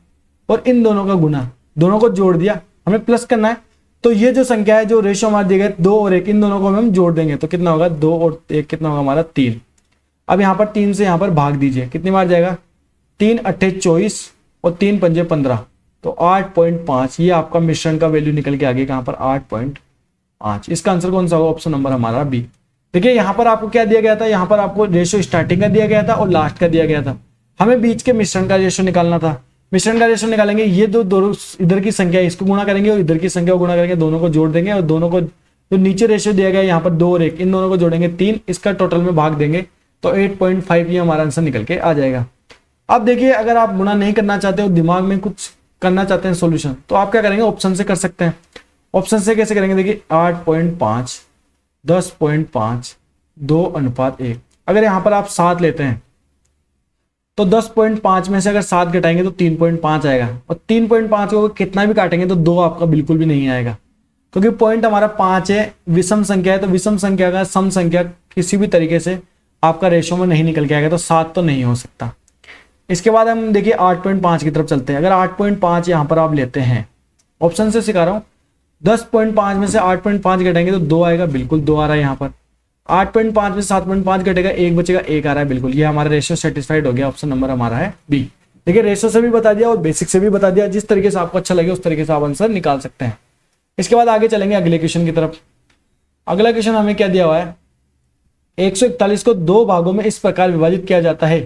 और इन दोनों का गुना, दोनों को जोड़ दिया, हमें प्लस करना है। तो ये जो संख्या है, जो रेशियो हमारे दिए गए 2 और 1, इन दोनों को हम जोड़ देंगे तो कितना होगा 2 और 1 कितना होगा हमारा 3। अब यहाँ पर 3 से यहाँ पर भाग दीजिए, कितनी बार जाएगा, 3 8 24 और 3 5 15, तो 8.5। ये आपका मिश्रण का वैल्यू निकल के आ गया कहाँ पर 8.5। इसका आंसर कौन सा होगा, ऑप्शन नंबर हमारा बी। देखिए यहाँ पर आपको क्या दिया गया था, यहाँ पर आपको रेशियो स्टार्टिंग का दिया गया था और लास्ट का दिया गया था। हमें बीच के मिश्रण का रेशियो निकालना था। मिश्रण का रेशियो निकालेंगे, ये दोनों इधर की संख्या इसको गुणा करेंगे और इधर की संख्या को गुणा करेंगे, दोनों को जोड़ देंगे और दोनों को जो नीचे रेशियो दिया गया यहाँ पर 2 और 1, इन दोनों को जोड़ेंगे 3, इसका टोटल में भाग देंगे तो 8.5 ये हमारा आंसर निकल के आ जाएगा। अब देखिए अगर आप गुणा नहीं करना चाहते हो, दिमाग में कुछ करना चाहते हैं सोल्यूशन, तो आप क्या करेंगे, ऑप्शन से कर सकते हैं। ऑप्शन से कैसे करेंगे, देखिए 8.5 10.5 2:1। अगर यहाँ पर आप 7 लेते हैं तो 10.5 में से अगर 7 घटाएंगे तो 3.5 आएगा, और 3.5 को कितना भी काटेंगे तो 2 आपका बिल्कुल भी नहीं आएगा, क्योंकि पॉइंट हमारा 5 है, विषम संख्या है, तो विषम संख्या का सम संख्या किसी भी तरीके से आपका रेशो में नहीं निकल के आएगा, तो 7 तो नहीं हो सकता। इसके बाद हम देखिए 8.5 की तरफ चलते हैं। अगर 8.5 यहाँ पर आप लेते हैं, ऑप्शन से सिखा रहा हूँ, 10.5 में से 8.5 घटाएंगे तो 2 आएगा, बिल्कुल 2 आ रहा है यहाँ पर। 8.5 में 7.5 घटेगा, 1 बचेगा, 1 आ रहा है, बिल्कुल ये हमारा रेशियो सेटिस्फाइड हो गया। ऑप्शन नंबर हमारा है बी। देखिए रेशियो से भी बता दिया और बेसिक से भी बता दिया, जिस तरीके से आपको अच्छा लगे उस तरीके से आप आंसर निकाल सकते हैं। इसके बाद आगे चलेंगे अगले क्वेश्चन की तरफ। अगला क्वेश्चन हमें क्या दिया हुआ है, 141 को 2 भागों में इस प्रकार विभाजित किया जाता है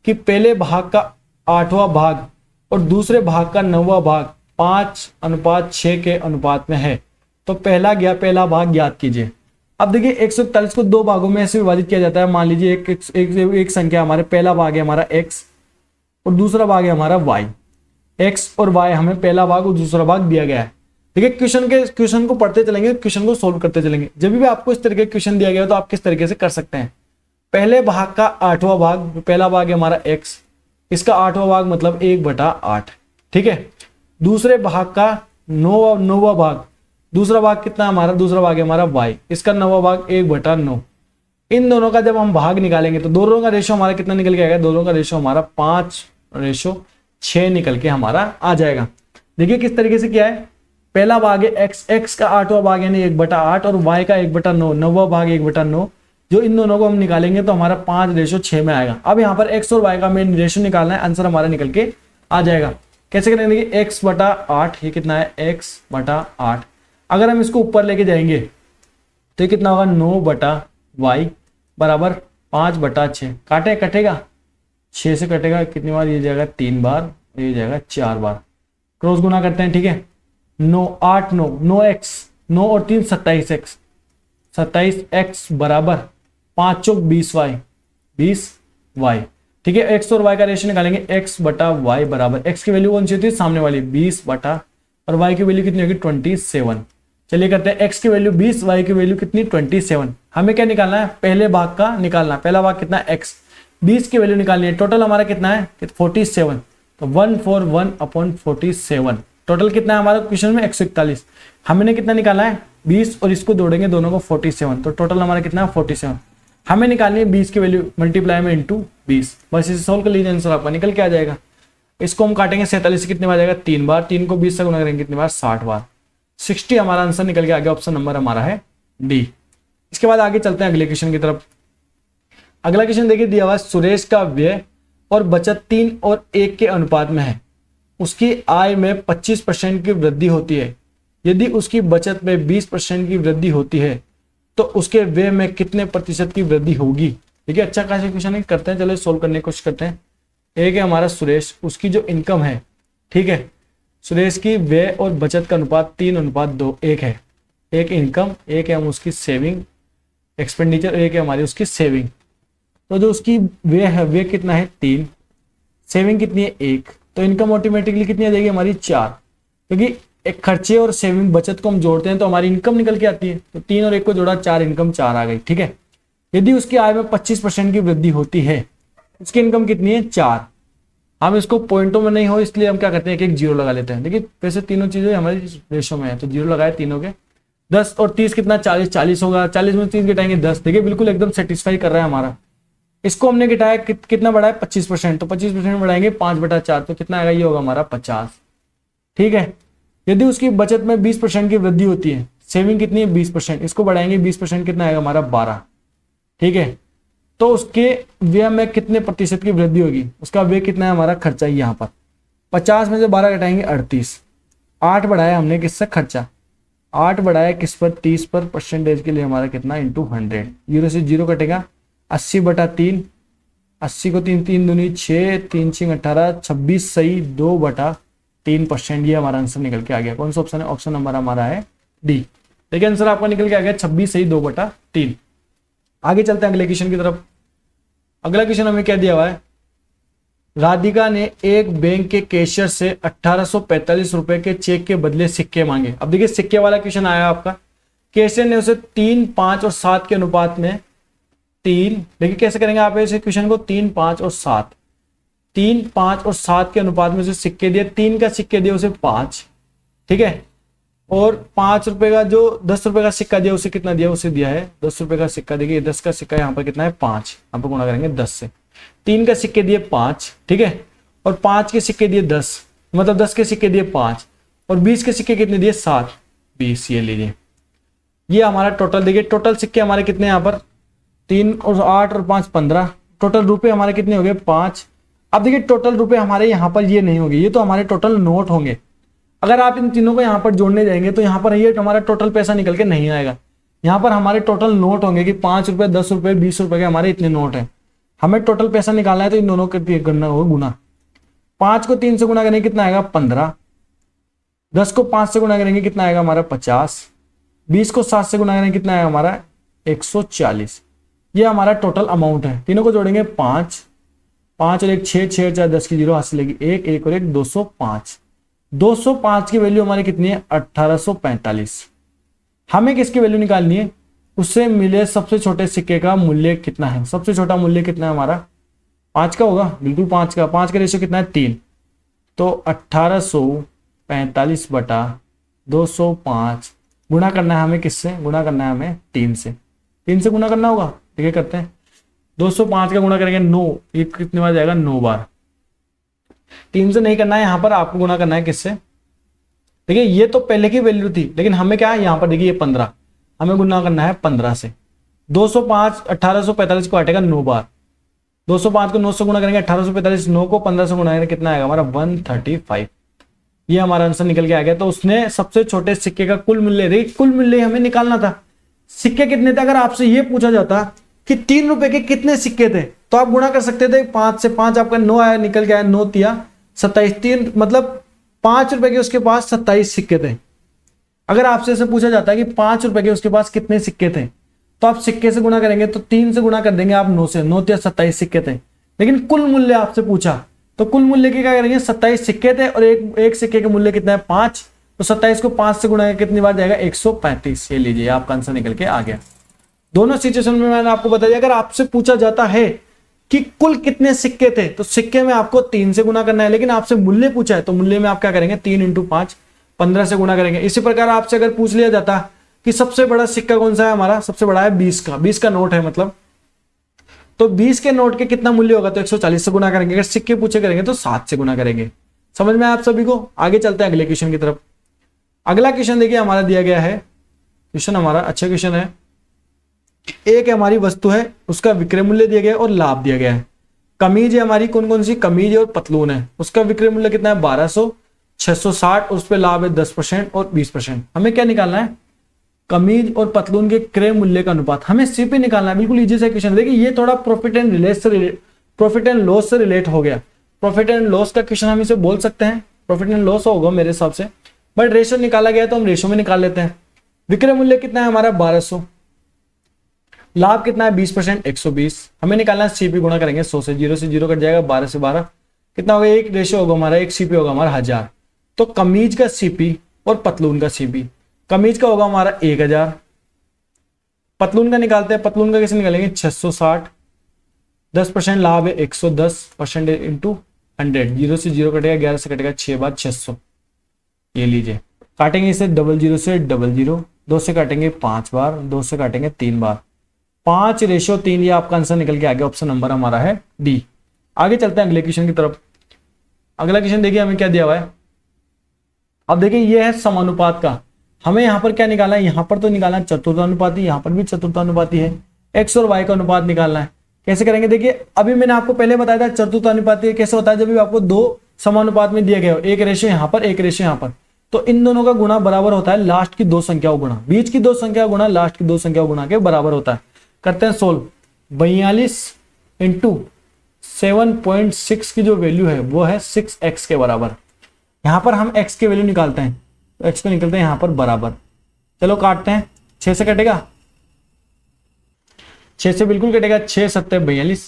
कि पहले भाग का 8वां भाग और दूसरे भाग का 9वां भाग 5:6 के अनुपात में है, तो पहला भाग ज्ञात कीजिए। अब देखिए 141 को 2 भागों में ऐसे विभाजित किया जाता है। मान लीजिए एक संख्या हमारे पहला भाग है हमारा x और दूसरा भाग है हमारा y। x और y हमें पहला भाग और दूसरा भाग दिया गया है। देखिए क्वेश्चन को पढ़ते चलेंगे, क्वेश्चन को सोल्व करते चलेंगे। जब भी आपको इस तरीके का क्वेश्चन दिया गया तो आप किस तरीके से कर सकते हैं, पहले भाग का 8वां भाग, पहला भाग है हमारा x, इसका 8वां भाग मतलब 1/8, ठीक है। दूसरे भाग का 9वां भाग, दूसरा भाग कितना हमारा, दूसरा भाग है हमारा y, इसका 9वां भाग 1/9। इन दोनों का जब हम भाग निकालेंगे तो दोनों का रेशो हमारा कितना निकल के आएगा, दोनों का रेशो हमारा 5:6 निकल के हमारा आ जाएगा। देखिए किस तरीके से किया है, पहला भाग है एक्स, एक्स का 8वां भाग यानी 1/8 और वाई का 1/9, 9वां भाग 1/9। जो इन दोनों को हम निकालेंगे तो हमारा 5:6 में आएगा। अब यहाँ पर एक्स और वाई का मेन रेशो निकालना है, आंसर हमारा निकल के आ जाएगा। कैसे करेंगे? x/8, ये कितना है? x/8। अगर हम इसको ऊपर लेके जाएंगे तो ये कितना होगा? 9/y बराबर 5/6। काटे, कटेगा 6 से कटेगा, कितनी बार? ये जाएगा 3 बार, ये जाएगा 4 बार। क्रॉस गुना करते हैं, ठीक है। 9 8 9 9x, 9 और 3 27x, 27x बराबर 5 चौक 20y, 20y। ठीक है, x और y का रेशियो निकालेंगे। x/y बराबर x की वैल्यू कौन सी होती है? सामने वाली 20 बटा, और y की वैल्यू कितनी होगी? 27। चलिए करते हैं, x की वैल्यू 20, y की वैल्यू कितनी? 27। हमें क्या निकालना है? पहले भाग का निकालना है। पहला भाग कितना है? x। 20 की वैल्यू निकालनी है। टोटल हमारा कितना है? 47। तो 141/47। टोटल कितना है हमारा क्वेश्चन में? 141। हमने कितना निकाला है? 20 और इसको जोड़ेंगे दोनों को 47, तो टोटल हमारा कितना है? 47। हमें निकालनी है 20 की वैल्यू, मल्टीप्लाई में इंटू 20। बस इसे सोल्व कर लीजिए, आंसर आपका निकल के आ जाएगा। इसको हम काटेंगे 47 से कितने बार जाएगा? 3 बार। 3 को 20 से गुना करेंगे कितनी बार? 60 बार। 60 हमारा आंसर निकल के आ गया। ऑप्शन नंबर हमारा है डी। इसके बाद आगे चलते हैं अगले क्वेश्चन की तरफ। अगला क्वेश्चन देखिए, दिया हुआ है सुरेश का व्यय और बचत 3 और 1 के अनुपात में है। उसकी आय में 25% की वृद्धि होती है। यदि उसकी बचत में 20% की वृद्धि होती है तो उसके व्यय में कितने प्रतिशत की वृद्धि होगी? देखिए, अच्छा खासा क्वेश्चन है, करते हैं, चलो सोल्व करने की कोशिश करते हैं। एक है हमारा सुरेश, उसकी जो इनकम है, ठीक है, सुरेश की व्यय और बचत का अनुपात 3:2 1 है। एक इनकम, एक है हम उसकी सेविंग एक्सपेंडिचर, एक है हमारी उसकी सेविंग। तो जो उसकी व्यय है, व्यय कितना है? 3, सेविंग कितनी है? 1, तो इनकम ऑटोमेटिकली कितनी आ जाएगी हमारी? 4। क्योंकि एक खर्चे और सेविंग बचत को हम जोड़ते हैं तो हमारी इनकम निकल के आती है। तो 3 और 1 को जोड़ा, 4, इनकम 4 आ गई। ठीक है, यदि उसकी आय में 25% की वृद्धि होती है, उसकी इनकम कितनी है? 4। हम इसको पॉइंटों में नहीं हो इसलिए हम क्या करते हैं, एक जीरो लगा लेते हैं। देखिए, वैसे तीनों चीजें हमारी रेशो में है तो जीरो लगाए तीनों के। 10 और 30 कितना? 40, 40 होगा। 40 में 30 घटाएंगे 10। देखिए, बिल्कुल एकदम सेटिस्फाई कर रहा है हमारा। इसको हमने घटाया, कितना बढ़ाया? 25%। तो 25% बढ़ाएंगे 5/4, तो कितना आएगा? ये होगा हमारा 50। ठीक है, यदि उसकी बचत में 20% की वृद्धि होती है, सेविंग कितनी है? 20%, इसको बढ़ाएंगे 20%, कितना आएगा हमारा? 12। ठीक है, तो उसके व्यय में कितने प्रतिशत की वृद्धि होगी? उसका व्यय कितना है हमारा? खर्चा ही यहाँ पर 50 में से 12 घटाएंगे 38। 8 बढ़ाया हमने किससे? खर्चा। 8 बढ़ाया किस पर? 30 पर। परसेंटेज के लिए हमारा कितना? इंटू 100। 0 से 0 कटेगा। 80/3, 80 को 3 3 दूनी 6, 3 6 18, 26 सही 2/3%। ये हमारा आंसर निकल के आ गया। कौन सा ऑप्शन है? ऑप्शन नंबर हमारा है डी। देखिए, आंसर आपका निकल के आ गया 26 सही 2/3। आगे चलते हैं अगले क्वेश्चन की तरफ। अगला क्वेश्चन हमें क्या दिया हुआ है? राधिका ने एक बैंक के कैशियर से 1845 रुपए के चेक के बदले सिक्के मांगे। अब देखिए, सिक्के वाला क्वेश्चन आया आपका। कैशियर ने उसे 3, 5 और 7 के अनुपात में 3, देखिए कैसे करेंगे आप इस क्वेश्चन को? 3, 5 और 7, 3, 5 और 7 के अनुपात में उसे सिक्के दिए। 3 का सिक्के दिए उसे 5, ठीक है, और 5 रुपए का जो 10 रुपए का सिक्का दिया उसे कितना दिया? उसे दिया है 10 रुपए का सिक्का। देखिए, 10 का सिक्का यहाँ पर कितना है? 5। यहाँ पर गुणा करेंगे 10 से। 3 का सिक्के दिए 5, ठीक है, और 5 के सिक्के दिए 10, मतलब 10 के सिक्के दिए 5, और 20 के सिक्के कितने दिए? 7, 20। ये लीजिए, ये हमारा टोटल। देखिए, टोटल सिक्के हमारे कितने यहाँ पर? 3 और 8 और 5 15। टोटल रुपए हमारे कितने हो गए? 5। अब देखिए, टोटल रुपए हमारे यहाँ पर ये नहीं होंगे, ये तो हमारे टोटल नोट होंगे। अगर आप इन तीनों को यहाँ पर जोड़ने जाएंगे तो यहाँ पर ये हमारा टोटल पैसा निकल के नहीं आएगा। यहाँ पर हमारे टोटल नोट होंगे कि 5 रुपए, 10 रुपए, 20 रुपए के हमारे इतने नोट हैं। हमें टोटल पैसा निकालना है तो इन दोनों के करना होगा गुना। 5 को 3 से गुना करेंगे कितना आएगा? 15। 10 को 5 से गुना करेंगे कितना आएगा हमारा? 50। 20 को 7 से गुना करेंगे कितना आएगा हमारा? 140। ये हमारा टोटल अमाउंट है। तीनों को जोड़ेंगे 5, 5 और 1 6, 6 4 10 की 0 हाथ से लेगी 1, 1 और 1 205। 205 की वैल्यू हमारी कितनी है? 1845। हमें किसकी वैल्यू निकालनी है? उससे मिले सबसे छोटे सिक्के का मूल्य कितना है? सबसे छोटा मूल्य कितना है हमारा? 5 का होगा, बिल्कुल 5 का। 5 का रेशियो कितना है? 3। तो 1845 बटा 205 गुणा करना है हमें किससे? गुणा करना है हमें 3 से। 3 से गुणा करना होगा, ठीक है, करते हैं। 205 का गुणा करेंगे 9, ये कितने बार जाएगा? 9 बार। 3 से नहीं करना है, यहां पर आपको गुणा करना है किससे? देखिए ये तो पहले की वैल्यू थी, लेकिन हमें क्या है यहाँ पर देखिए ये 15, हमें गुना करना है 15 से। 205 1845 को हटेगा 9 बार, 205 को 9 से गुना करेंगे, 1845 9 को 15 से गुना करेंगे, कितना आएगा हमारा 135। ये हमारा आंसर निकल के आ गया। तो उसने सबसे छोटे सिक्के का कुल मूल्य, देखिए कुल मूल्य हमें निकालना था। सिक्के कितने थे, अगर आपसे ये पूछा जाता कि 3 रुपए के कितने सिक्के थे तो आप गुणा कर सकते थे, 5 से 5 आपका 9 आया, निकल के आया 9 तिया 27, 3 मतलब 5 रुपए के उसके पास 27 सिक्के थे। अगर आपसे ऐसे पूछा जाता है कि 5 रुपए के उसके पास कितने सिक्के थे, तो आप सिक्के से गुणा करेंगे तो 3 से गुणा कर देंगे आप 9 से, 9 तिया 27 सिक्के थे। लेकिन कुल मूल्य आपसे पूछा तो कुल मूल्य के क्या करेंगे, 27 सिक्के थे और एक सिक्के का मूल्य कितना है 5, तो 27 को 5 से गुणा कितनी बार जाएगा 135। ये लीजिए आपका आंसर निकल के आ गया। दोनों सिचुएशन में मैंने आपको बता दिया, अगर आपसे पूछा जाता है कि कुल कितने सिक्के थे तो सिक्के में आपको 3 से गुणा करना है, लेकिन आपसे मूल्य पूछा है तो मूल्य में आप क्या करेंगे 3 × 5 15 से गुणा करेंगे। इसी प्रकार आपसे अगर पूछ लिया जाता कि सबसे बड़ा सिक्का कौन सा है, हमारा सबसे बड़ा है 20 का नोट है मतलब, तो 20 के नोट के कितना मूल्य होगा, तो 140 से गुणा करेंगे। अगर सिक्के पूछे करेंगे तो 7 से गुणा करेंगे। समझ में आप सभी को। आगे चलते हैं अगले क्वेश्चन की तरफ। अगला क्वेश्चन देखिए हमारा दिया गया है, क्वेश्चन हमारा अच्छा क्वेश्चन है। एक हमारी वस्तु है, उसका विक्रय मूल्य दिया गया है और लाभ दिया गया है। कमीज है हमारी, कौन कौन सी कमीज और पतलून है, उसका विक्रय मूल्य कितना है 1200, 660 और उस पर लाभ है 10% और 20%। हमें क्या निकालना है, कमीज और पतलून के क्रय मूल्य का अनुपात, हमें सीपी निकालना है। बिल्कुल इजी सा क्वेश्चन। देखिए ये थोड़ा प्रॉफिट एंड लॉस से रिलेट हो गया। प्रॉफिट एंड लॉस का क्वेश्चन हम इसे बोल सकते हैं, प्रॉफिट एंड लॉस होगा मेरे हिसाब से, बट रेशो निकाला गया तो हम रेशो में निकाल लेते हैं। विक्रय मूल्य कितना है हमारा 1200, लाभ कितना है 20% 120। हमें निकालना है सीपी, गुणा करेंगे 100 से, 0 से 0 कट जाएगा, 12 से 12 कितना होगा, एक रेशो होगा हमारा, एक सीपी होगा हमारा 1000। तो कमीज का सीपी और पतलून का सीपी, कमीज का होगा हमारा 1000, पतलून का निकालते हैं, पतलून का कैसे निकालेंगे 660, 10% लाभ है 110% इंटू 100, 0 से 0 कटेगा, 11 से कटेगा 6 बार 600। ये लीजिए काटेंगे इसे 00 से 00, 2 से काटेंगे 5 बार, 2 से काटेंगे 3 बार, 5:3। ये आपका आंसर निकल के आ गया। ऑप्शन नंबर हमारा है डी। आगे चलते हैं अगले क्वेश्चन की तरफ। अगला क्वेश्चन देखिए हमें क्या दिया हुआ है। अब देखिए ये है समानुपात का, हमें यहाँ पर क्या निकालना है, यहाँ पर तो निकालना है चतुर्थानुपाती, यहाँ पर भी चतुर्थानुपाती है, एक्स और वाई का अनुपात निकालना है। कैसे करेंगे, देखिए अभी मैंने आपको पहले बताया था चतुर्थानुपाती कैसे होता है, जब भी आपको दो समानुपात में दिया गया हो, एक रेशो यहाँ पर एक रेशो यहाँ पर, तो इन दोनों का गुणा बराबर होता है लास्ट की दो संख्याओं गुणा, बीच की दो संख्या गुणा लास्ट की दो संख्याओं गुणा के बराबर होता है। करते हैं सोल्व। 42 इंटू 7.6 की जो वैल्यू है वो है 6x के बराबर। यहां पर हम x की वैल्यू निकालते हैं तो x को निकलते हैं यहां पर बराबर। चलो काटते हैं, 6 से कटेगा, 6 से बिल्कुल कटेगा, 6 7 42,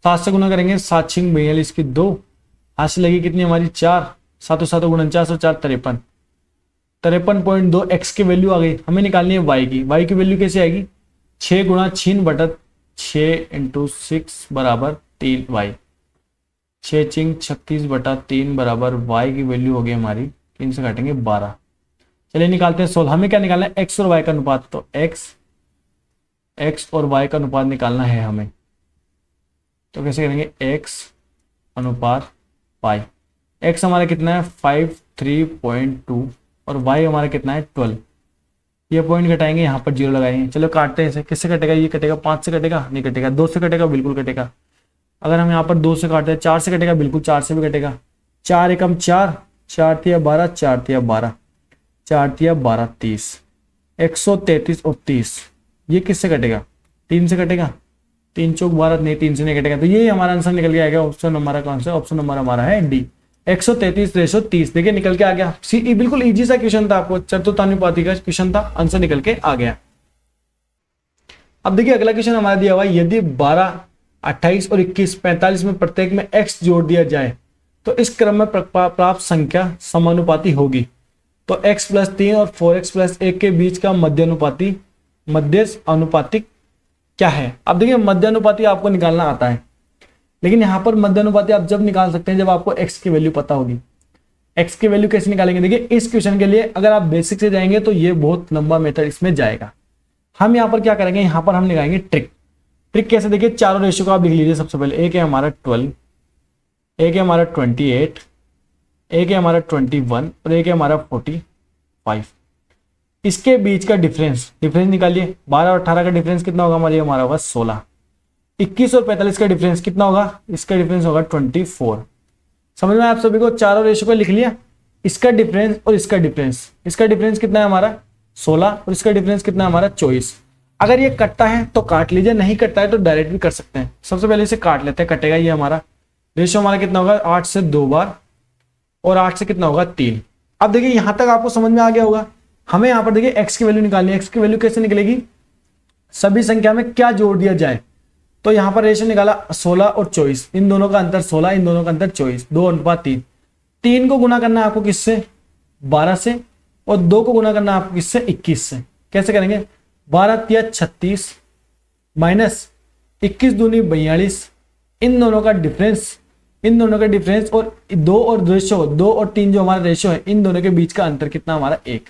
7 से गुना करेंगे, 7 6 42 की 2, हाथ से लगी कितनी हमारी 4, 7 7 49 और 4 53, 53.2 x की वैल्यू आ गई। हमें निकालनी है y की वैल्यू कैसे आएगी, 6 गुणा 6 इंटू 6 बराबर 3y, 6 चिंग 36/3 बराबर y की वैल्यू हो गई हमारी 3 से काटेंगे 12। चलिए निकालते हैं सोल्व। हमें क्या निकालना है, x और y का अनुपात, तो x और y का अनुपात निकालना है हमें, तो कैसे करेंगे, x अनुपात y, x हमारा कितना है 53.2 और y हमारा कितना है 12। ये पॉइंट घटाएंगे, यहाँ पर 0 लगाएंगे। चलो काटते हैं इसे, किससे कटेगा, ये कटेगा, 5 से कटेगा नहीं कटेगा, 2 से कटेगा बिल्कुल कटेगा। अगर हम यहाँ पर 2 से काटते हैं, 4 से कटेगा बिल्कुल, 4 से भी कटेगा, 4 एकम 4, 4 तिया 12, 4 तिया 12, 4 तिया 12 30, 133 और 30, ये किससे कटेगा, 3 से कटेगा, 3 चौक 12, नहीं 3 से नहीं कटेगा, तो ये हमारा आंसर निकल के आएगा। ऑप्शन हमारा कौन सा, ऑप्शन नंबर हमारा है डी, 133/30। देखिए निकल के आ गया। बिल्कुल इजी सा क्वेश्चन था, आपको चतुर्थानुपाती का क्वेश्चन था, आंसर निकल के आ गया। अब देखिए अगला क्वेश्चन हमारा दिया हुआ है, यदि 12, 28 और 21, 45 में प्रत्येक में x जोड़ दिया जाए तो इस क्रम में प्राप्त संख्या समानुपाती होगी। तो x + 3 और 4x + 1 के बीच का मध्य अनुपातिक क्या है। अब देखिए मध्य अनुपाती आपको निकालना आता है, लेकिन यहां पर मध्य अनुपाती आप जब निकाल सकते हैं जब आपको x की वैल्यू पता होगी। x की वैल्यू कैसे निकालेंगे, देखिए इस क्वेश्चन के लिए अगर आप बेसिक से जाएंगे तो ये बहुत लंबा मेथड इसमें जाएगा। हम यहाँ पर क्या करेंगे, यहाँ पर हम लगाएंगे ट्रिक कैसे, देखिए चारों रेशियो को आप लिख लीजिए। सबसे पहले एक है हमारा 12, एक है हमारा 28, एक है हमारा 21 और एक है हमारा 45। इसके बीच का डिफरेंस निकालिए। 12 और 18 का डिफरेंस कितना होगा हमारा होगा 16। 21 और 45 का डिफरेंस कितना होगा, इसका डिफरेंस होगा 24। समझ में आप सभी को, चारों रेशो को लिख लिया। इसका डिफरेंस और इसका डिफरेंस कितना है हमारा 16 और इसका डिफरेंस कितना है हमारा 24। अगर ये कटता है तो काट लीजिए, नहीं कटता है तो डायरेक्ट भी कर सकते हैं। सबसे पहले इसे काट लेते हैं, कटेगा ये हमारा रेशो हमारा कितना होगा 8 से 2 बार और 8 से कितना होगा 3। अब देखिए यहां तक आपको समझ में आ गया होगा। हमें यहां पर देखिए x की वैल्यू निकालनी है। x की वैल्यू कैसे निकलेगी, सभी संख्या में क्या जोड़ दिया जाए। तो यहां पर रेशो निकाला 16 और 24, इन दोनों का अंतर 16, इन दोनों का अंतर 24, 2:3। 3 को गुना करना है आपको किससे 12 से, और 2 को गुना करना है आपको किससे 21 से। कैसे करेंगे, 12 या 36 माइनस 21 दूनी 42, इन दोनों का डिफरेंस और 2 और 3 जो हमारा रेशो है, इन दोनों के बीच का अंतर कितना हमारा 1।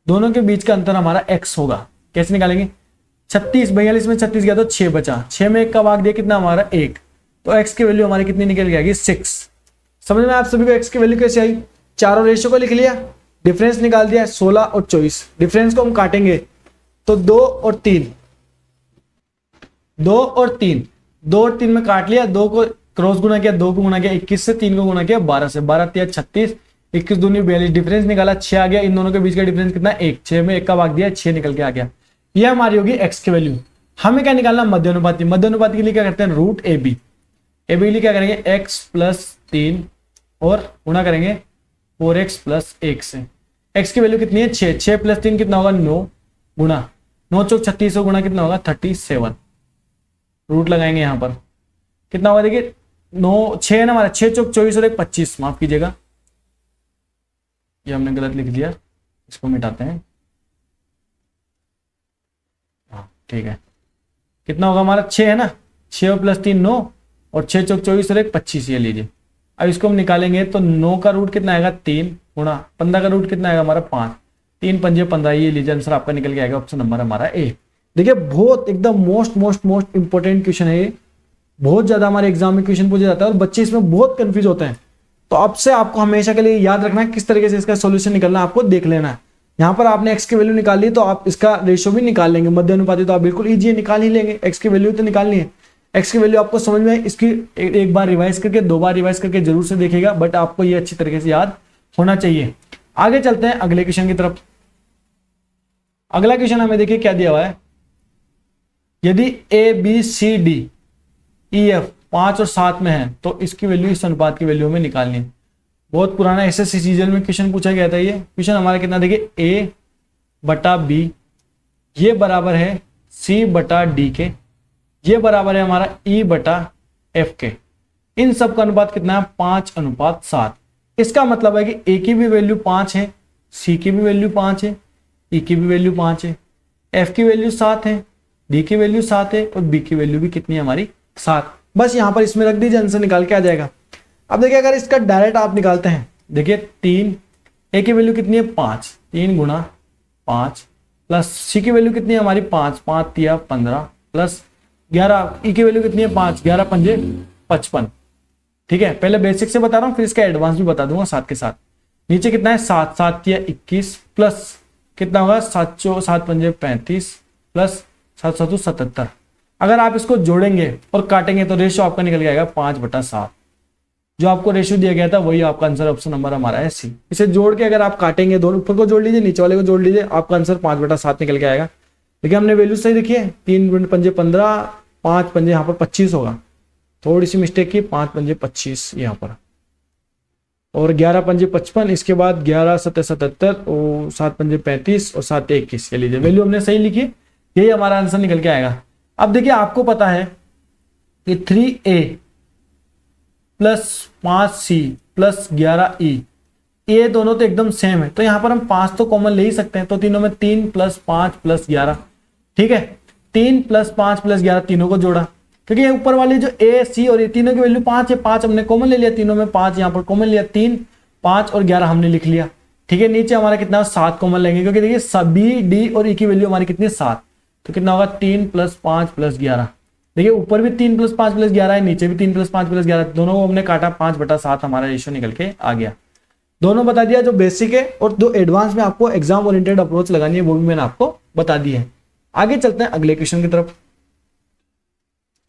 दोनों के बीच का अंतर हमारा x होगा। कैसे निकालेंगे, 36 42 में 36 गया तो 6 बचा, 6 में 1 का भाग दिया कितना हमारा 1, तो x की वैल्यू हमारी कितनी निकल गई 6। समझ में आप सभी को x की वैल्यू कैसे आई, चारों रेशो को लिख लिया, डिफरेंस निकाल दिया 16 और 24। डिफरेंस को हम काटेंगे तो 2 और 3 में काट लिया, 2 को क्रॉस गुना किया, 2 को गुना किया 21 से, 3 को गुना किया 12 से, 12 या 36, 21 दूनी 42, डिफरेंस निकाला 6 आ गया। इन दोनों के बीच का डिफरेंस कितना 1, 6 में 1 का भाग दिया 6 निकल के आ गया। ये हमारी होगी x की वैल्यू। हमें क्या निकालना, मध्यानुपाती। मध्यानुपाती के लिए क्या करते हैं, रूट ए बी के लिए क्या करेंगे x प्लस 3 और गुणा करेंगे 4x प्लस 1 से। x की वैल्यू कितनी है 6, 6 प्लस 3 कितना होगा 9 गुणा 9 चौक 36 और गुणा कितना होगा 37। रूट लगाएंगे यहां पर कितना होगा, देखिए 9 6 है ना हमारा, 6 चौक 24 और 1 25, माफ कीजिएगा ये हमने गलत लिख दिया, इसको मिटाते हैं। ठीक है, कितना होगा हमारा 6 है ना, 6 प्लस 3 9 और 6 चौक 24 और 1 25, ये लीजिए। अब इसको हम निकालेंगे तो 9 का रूट कितना आएगा 3 गुणा 15 का रूट कितना आएगा हमारा 5, 3 पंजे 15, ये लीजिए आंसर आपका निकल के आएगा ऑप्शन नंबर हमारा ए। देखिए बहुत एकदम मोस्ट इंपॉर्टेंट क्वेश्चन है ये, बहुत ज्यादा हमारे एग्जाम में क्वेश्चन पूछा जाता है और बच्चे इसमें बहुत कंफ्यूज होते हैं। तो अब से आपको हमेशा के लिए याद रखना है किस तरीके से इसका सॉल्यूशन निकलना आपको देख लेना है। यहाँ पर आपने x की वैल्यू निकाल ली तो आप इसका रेशो भी निकाल लेंगे, मध्यानुपाती तो आप बिल्कुल इजी निकाल ही लेंगे। x की वैल्यू तो निकालनी है, x की वैल्यू आपको समझ में इसकी एक बार रिवाइज करके 2 बार रिवाइज करके जरूर से देखेगा, बट आपको ये अच्छी तरीके से याद होना चाहिए। आगे चलते हैं अगले क्वेश्चन की तरफ। अगला क्वेश्चन हमें देखिए क्या दिया हुआ है, यदि ABCDEF 5 और 7 में है तो इसकी वैल्यू इस अनुपात की वैल्यू में निकालनी है। बहुत पुराना एसएससी सीजन में क्वेश्चन पूछा गया था। ये क्वेश्चन हमारा कितना देखिए A/B ये बराबर है C/D के, ये बराबर है हमारा E/F के। इन सब का अनुपात कितना है 5:7। इसका मतलब है कि A की भी वैल्यू 5 है, C की भी वैल्यू 5 है, E की भी वैल्यू 5 है, F की वैल्यू 7 है, D की वैल्यू 7 है और B की वैल्यू भी कितनी है हमारी 7। बस यहां पर इसमें रख दीजिए, आंसर निकाल के आ जाएगा। अब देखिए अगर इसका डायरेक्ट आप निकालते हैं, देखिए 3 A की वैल्यू कितनी है 5, 3 गुणा 5 प्लस C की वैल्यू कितनी है हमारी 5, 5 या 15 प्लस 11, E की वैल्यू कितनी है 5, 11 पंजे 55। ठीक है, पहले बेसिक से बता रहा हूँ फिर इसका एडवांस भी बता दूंगा साथ के साथ। नीचे कितना है 7, 7 या 21 प्लस कितना होगा 7 पंजे 35 प्लस 7 7 77। अगर आप इसको जोड़ेंगे और काटेंगे तो रेशियो आपका निकल जाएगा 5/7। जो आपको रेशियो दिया गया था वही आपका आंसर ऑप्शन नंबर हमारा है सी। इसे जोड़ के अगर आप काटेंगे, दोनों ऊपर को जोड़ लीजिए नीचे वाले को जोड़ लीजिए, आपका आंसर 5/7 निकल के आएगा। देखिए हमने वैल्यू सही देखी है, 3 पंजे 15, 5 पंजे यहाँ पर 25 होगा, थोड़ी सी मिस्टेक की, 5 पंजे 25 यहाँ पर, और 11 पंजे 55, इसके बाद 11 7 77 और 7 पंजे 35 और 7 21, ये लीजिए वैल्यू हमने सही लिखी, यही हमारा आंसर निकल के आएगा। अब देखिए आपको पता है कि 3A plus 5C plus 11E ये दोनों तो एकदम सेम है, तो यहां पर हम 5 तो कॉमन ले ही सकते हैं। तो तीनों में 3 प्लस 5 प्लस 11, ठीक है, 3 प्लस 5 प्लस 11 तीनों को जोड़ा, क्योंकि ये ऊपर वाली जो A C और ये तीनों की वैल्यू 5 है, 5 हमने कॉमन ले लिया, तीनों में 5 यहाँ पर कॉमन लिया, 3 5 और 11 हमने लिख लिया। ठीक है, नीचे हमारा कितना 7 कॉमन लेंगे, क्योंकि देखिए सभी D और E की वैल्यू हमारी कितनी 7, तो कितना होगा 3 प्लस 5 प्लस 11। देखिए ऊपर भी 3 प्लस 5 प्लस 11 है, नीचे भी 3 प्लस 5 प्लस 11, दोनों को हमने काटा 5/7, हमारा रेशियो निकल के आ गया। दोनों बता दिया, जो बेसिक है और जो एडवांस में आपको एग्जाम ओरिएंटेड अप्रोच लगानी है वो भी मैंने आपको बता दी है। आगे चलते हैं अगले क्वेश्चन की तरफ।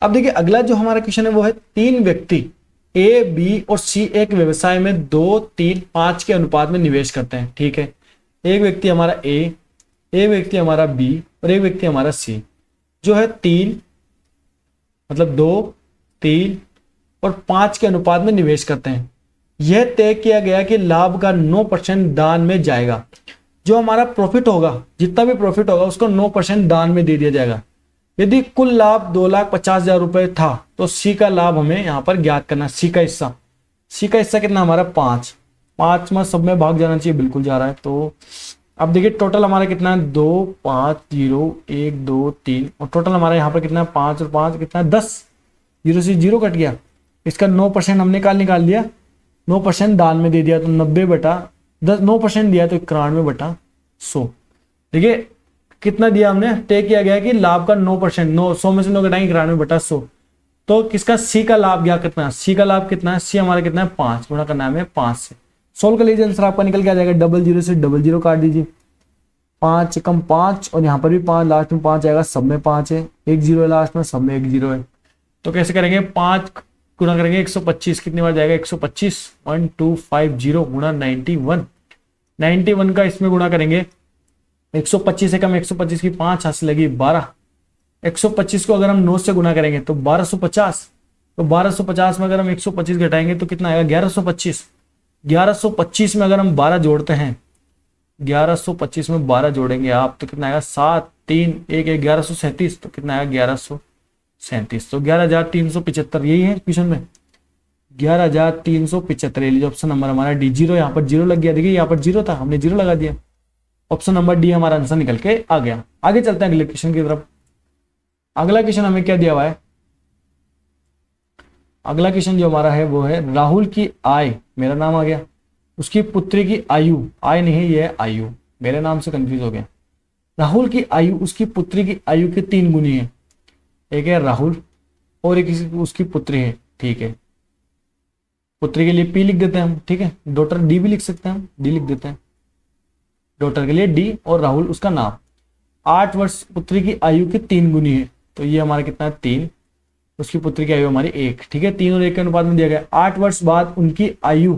अब देखिए अगला जो हमारा क्वेश्चन है वो है, तीन व्यक्ति ए, बी और सी एक व्यवसाय में 2, 3, 5 के अनुपात में निवेश करते हैं। ठीक है, एक व्यक्ति हमारा ए, एक व्यक्ति हमारा बी और एक व्यक्ति हमारा सी, जो है 3 मतलब 2, 3 और 5 के अनुपात में निवेश करते हैं। यह तय किया गया कि लाभ का 9% दान में जाएगा। जो हमारा प्रॉफिट होगा, जितना भी प्रॉफिट होगा उसको 9% दान में दे दिया जाएगा। यदि कुल लाभ 2,50,000 रुपए था तो सी का लाभ हमें यहाँ पर ज्ञात करना। सी का हिस्सा कितना हमारा 5 में सब में भाग जाना चाहिए, बिल्कुल जा रहा है। तो अब देखिए टोटल हमारा कितना है, 2, 5, 0, 1, 2, 3 और टोटल हमारा यहाँ पर कितना है 5 और 5 कितना है 10, 0 से 0 कट गया। इसका 9% हमने निकाल दिया, 9% दान में दे दिया तो 90/10, 9% दिया तो 91/100। देखिए कितना दिया हमने, तय किया गया कि लाभ का 9%, 100 में से 9 घटाएंगे 91/100। तो किसका, सी का लाभ क्या कितना है, सी का लाभ कितना है, सी हमारा कितना है 5, गुणा करना है हमें 5 से। सोल्व कर लीजिए, आंसर आपका निकल के आ जाएगा। 00 से 00 काट दीजिए, 5 कम 5 और यहाँ पर भी 5, लास्ट में 5 आएगा, सब में 5 है, 1 0 है लास्ट में, सब में 1 0 है। तो कैसे करेंगे, 5 गुणा करेंगे 125, कितनी बार जाएगा 125, 1250 गुणा 91 का इसमें गुणा करेंगे 125 से कम 125 की 5 हाथ से लगी 12, 125 को अगर हम 9 से गुणा करेंगे तो 1250, तो 1250 में अगर हम 125 घटाएंगे तो कितना आएगा 1125, 1125 में अगर हम 12 जोड़ते हैं, 1125 में 12 जोड़ेंगे आप तो कितना आएगा 7, 3, 1, 1137, तो कितना आएगा 1137। तो 11,375 यही है क्वेश्चन में, 11,375। ये लीजिए ऑप्शन नंबर हमारा डी। 0 यहाँ पर 0 लग गया, देखिए यहाँ पर 0 था, हमने 0 लगा दिया, ऑप्शन नंबर डी हमारा आंसर निकल के आ गया। आगे चलते हैं अगले क्वेश्चन की तरफ। अगला क्वेश्चन हमें क्या दिया हुआ है, अगला क्वेश्चन जो हमारा है वो है, राहुल की आय, मेरा नाम आ गया, उसकी पुत्री की आयु, आय नहीं ये है आयु, मेरे नाम से कंफ्यूज हो गया। राहुल की आयु उसकी पुत्री की आयु के 3 गुनी है, एक है राहुल और एक उसकी पुत्री है। ठीक है, पुत्री के लिए पी लिख देते हैं हम, ठीक है, डॉटर डी भी लिख सकते हैं हम, डी लिख देते हैं, डॉटर के लिए डी और राहुल उसका नाम। 8 वर्ष पुत्री की आयु के 3 गुनी है, तो ये हमारा कितना है 3, उसकी पुत्री की आयु हमारी 1। ठीक है, 3 और 1 के अनुपात में दिया गया। 8 वर्ष बाद उनकी आयु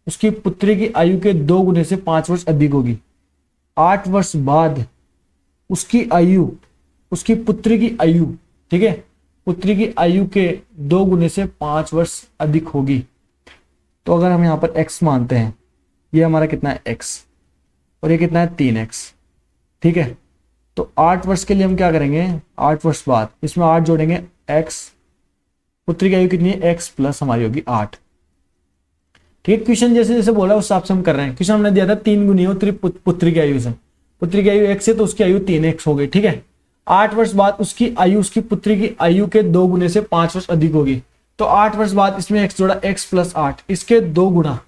उसकी पुत्री की आयु के 2 गुने से 5 वर्ष अधिक होगी। 8 वर्ष बाद उसकी आयु उसकी पुत्री की आयु, ठीक है, पुत्री की आयु के 2 गुने से 5 वर्ष अधिक होगी। तो अगर हम यहाँ पर x मानते हैं, ये हमारा कितना है x और ये कितना है 3x। ठीक है, तो 8 वर्ष के लिए हम क्या करेंगे, 8 वर्ष बाद इसमें 8 जोड़ेंगे, x पुत्री की आयु कितनी है x प्लस हमारी होगी 8। ठीक है, क्वेश्चन जैसे जैसे बोला उस हिसाब से हम कर रहे हैं। क्वेश्चन हमने दिया था 3 गुनी हो पुत्री की आयु से, पुत्री की आयु x है तो उसकी आयु 3x हो गई। ठीक है, 8 वर्ष बाद उसकी आयु उसकी पुत्री की आयु के 2 गुने से 5 वर्ष अधिक होगी। तो 8 वर्ष बाद इसमें x जोड़ा, x प्लस 8, इसके 2 गुना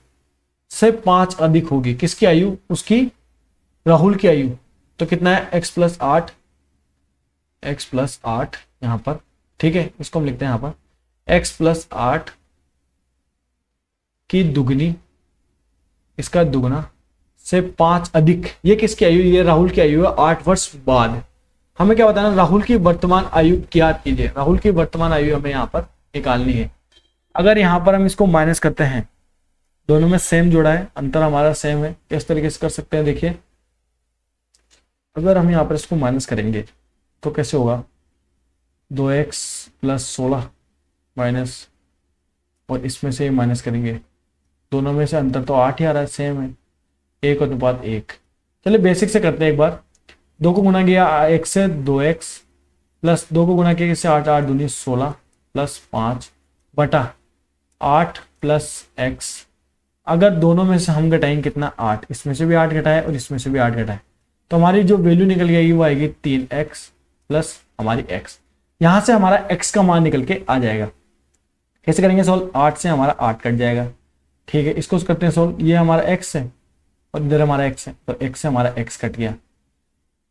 से 5 अधिक होगी। किसकी आयु, उसकी राहुल की आयु। तो कितना है x प्लस 8, x प्लस 8 यहाँ पर। ठीक है, इसको हम लिखते हैं यहाँ पर x प्लस 8 की दुगनी, इसका दुगना से 5 अधिक, ये किसकी आयु, ये राहुल की आयु है 8 वर्ष बाद। हमें क्या बताना, राहुल की वर्तमान आयु ज्ञात कीजिए। राहुल की वर्तमान आयु हमें यहाँ पर निकालनी है। अगर यहाँ पर हम इसको माइनस करते हैं, दोनों में सेम जोड़ा है, अंतर हमारा सेम है, किस तरीके से कर सकते हैं देखिए। अगर हम यहाँ पर इसको माइनस करेंगे तो कैसे होगा, 2x प्लस 16 माइनस, और इसमें से माइनस करेंगे, दोनों में से अंतर तो 8 ही आ रहा है, सेम है, 1/1। चलिए बेसिक से करते हैं एक बार। 2 को गुना किया x से 2x प्लस 2 को गुना किया इससे 8, 8 दूनी 16 प्लस 5 बटा 8 प्लस x। अगर दोनों में से हम घटाएंगे कितना 8, इसमें से भी 8 घटाए और इसमें से भी 8 घटाए, तो हमारी जो वैल्यू निकल जाएगी वो आएगी 3x प्लस हमारी x। यहां से हमारा x का मान निकल के आ जाएगा। कैसे करेंगे सॉल्व, 8 से हमारा 8 कट जाएगा। ठीक है, इसको करते हैं सॉल्व, ये हमारा x है और इधर हमारा x है, तो x से हमारा x कट गया।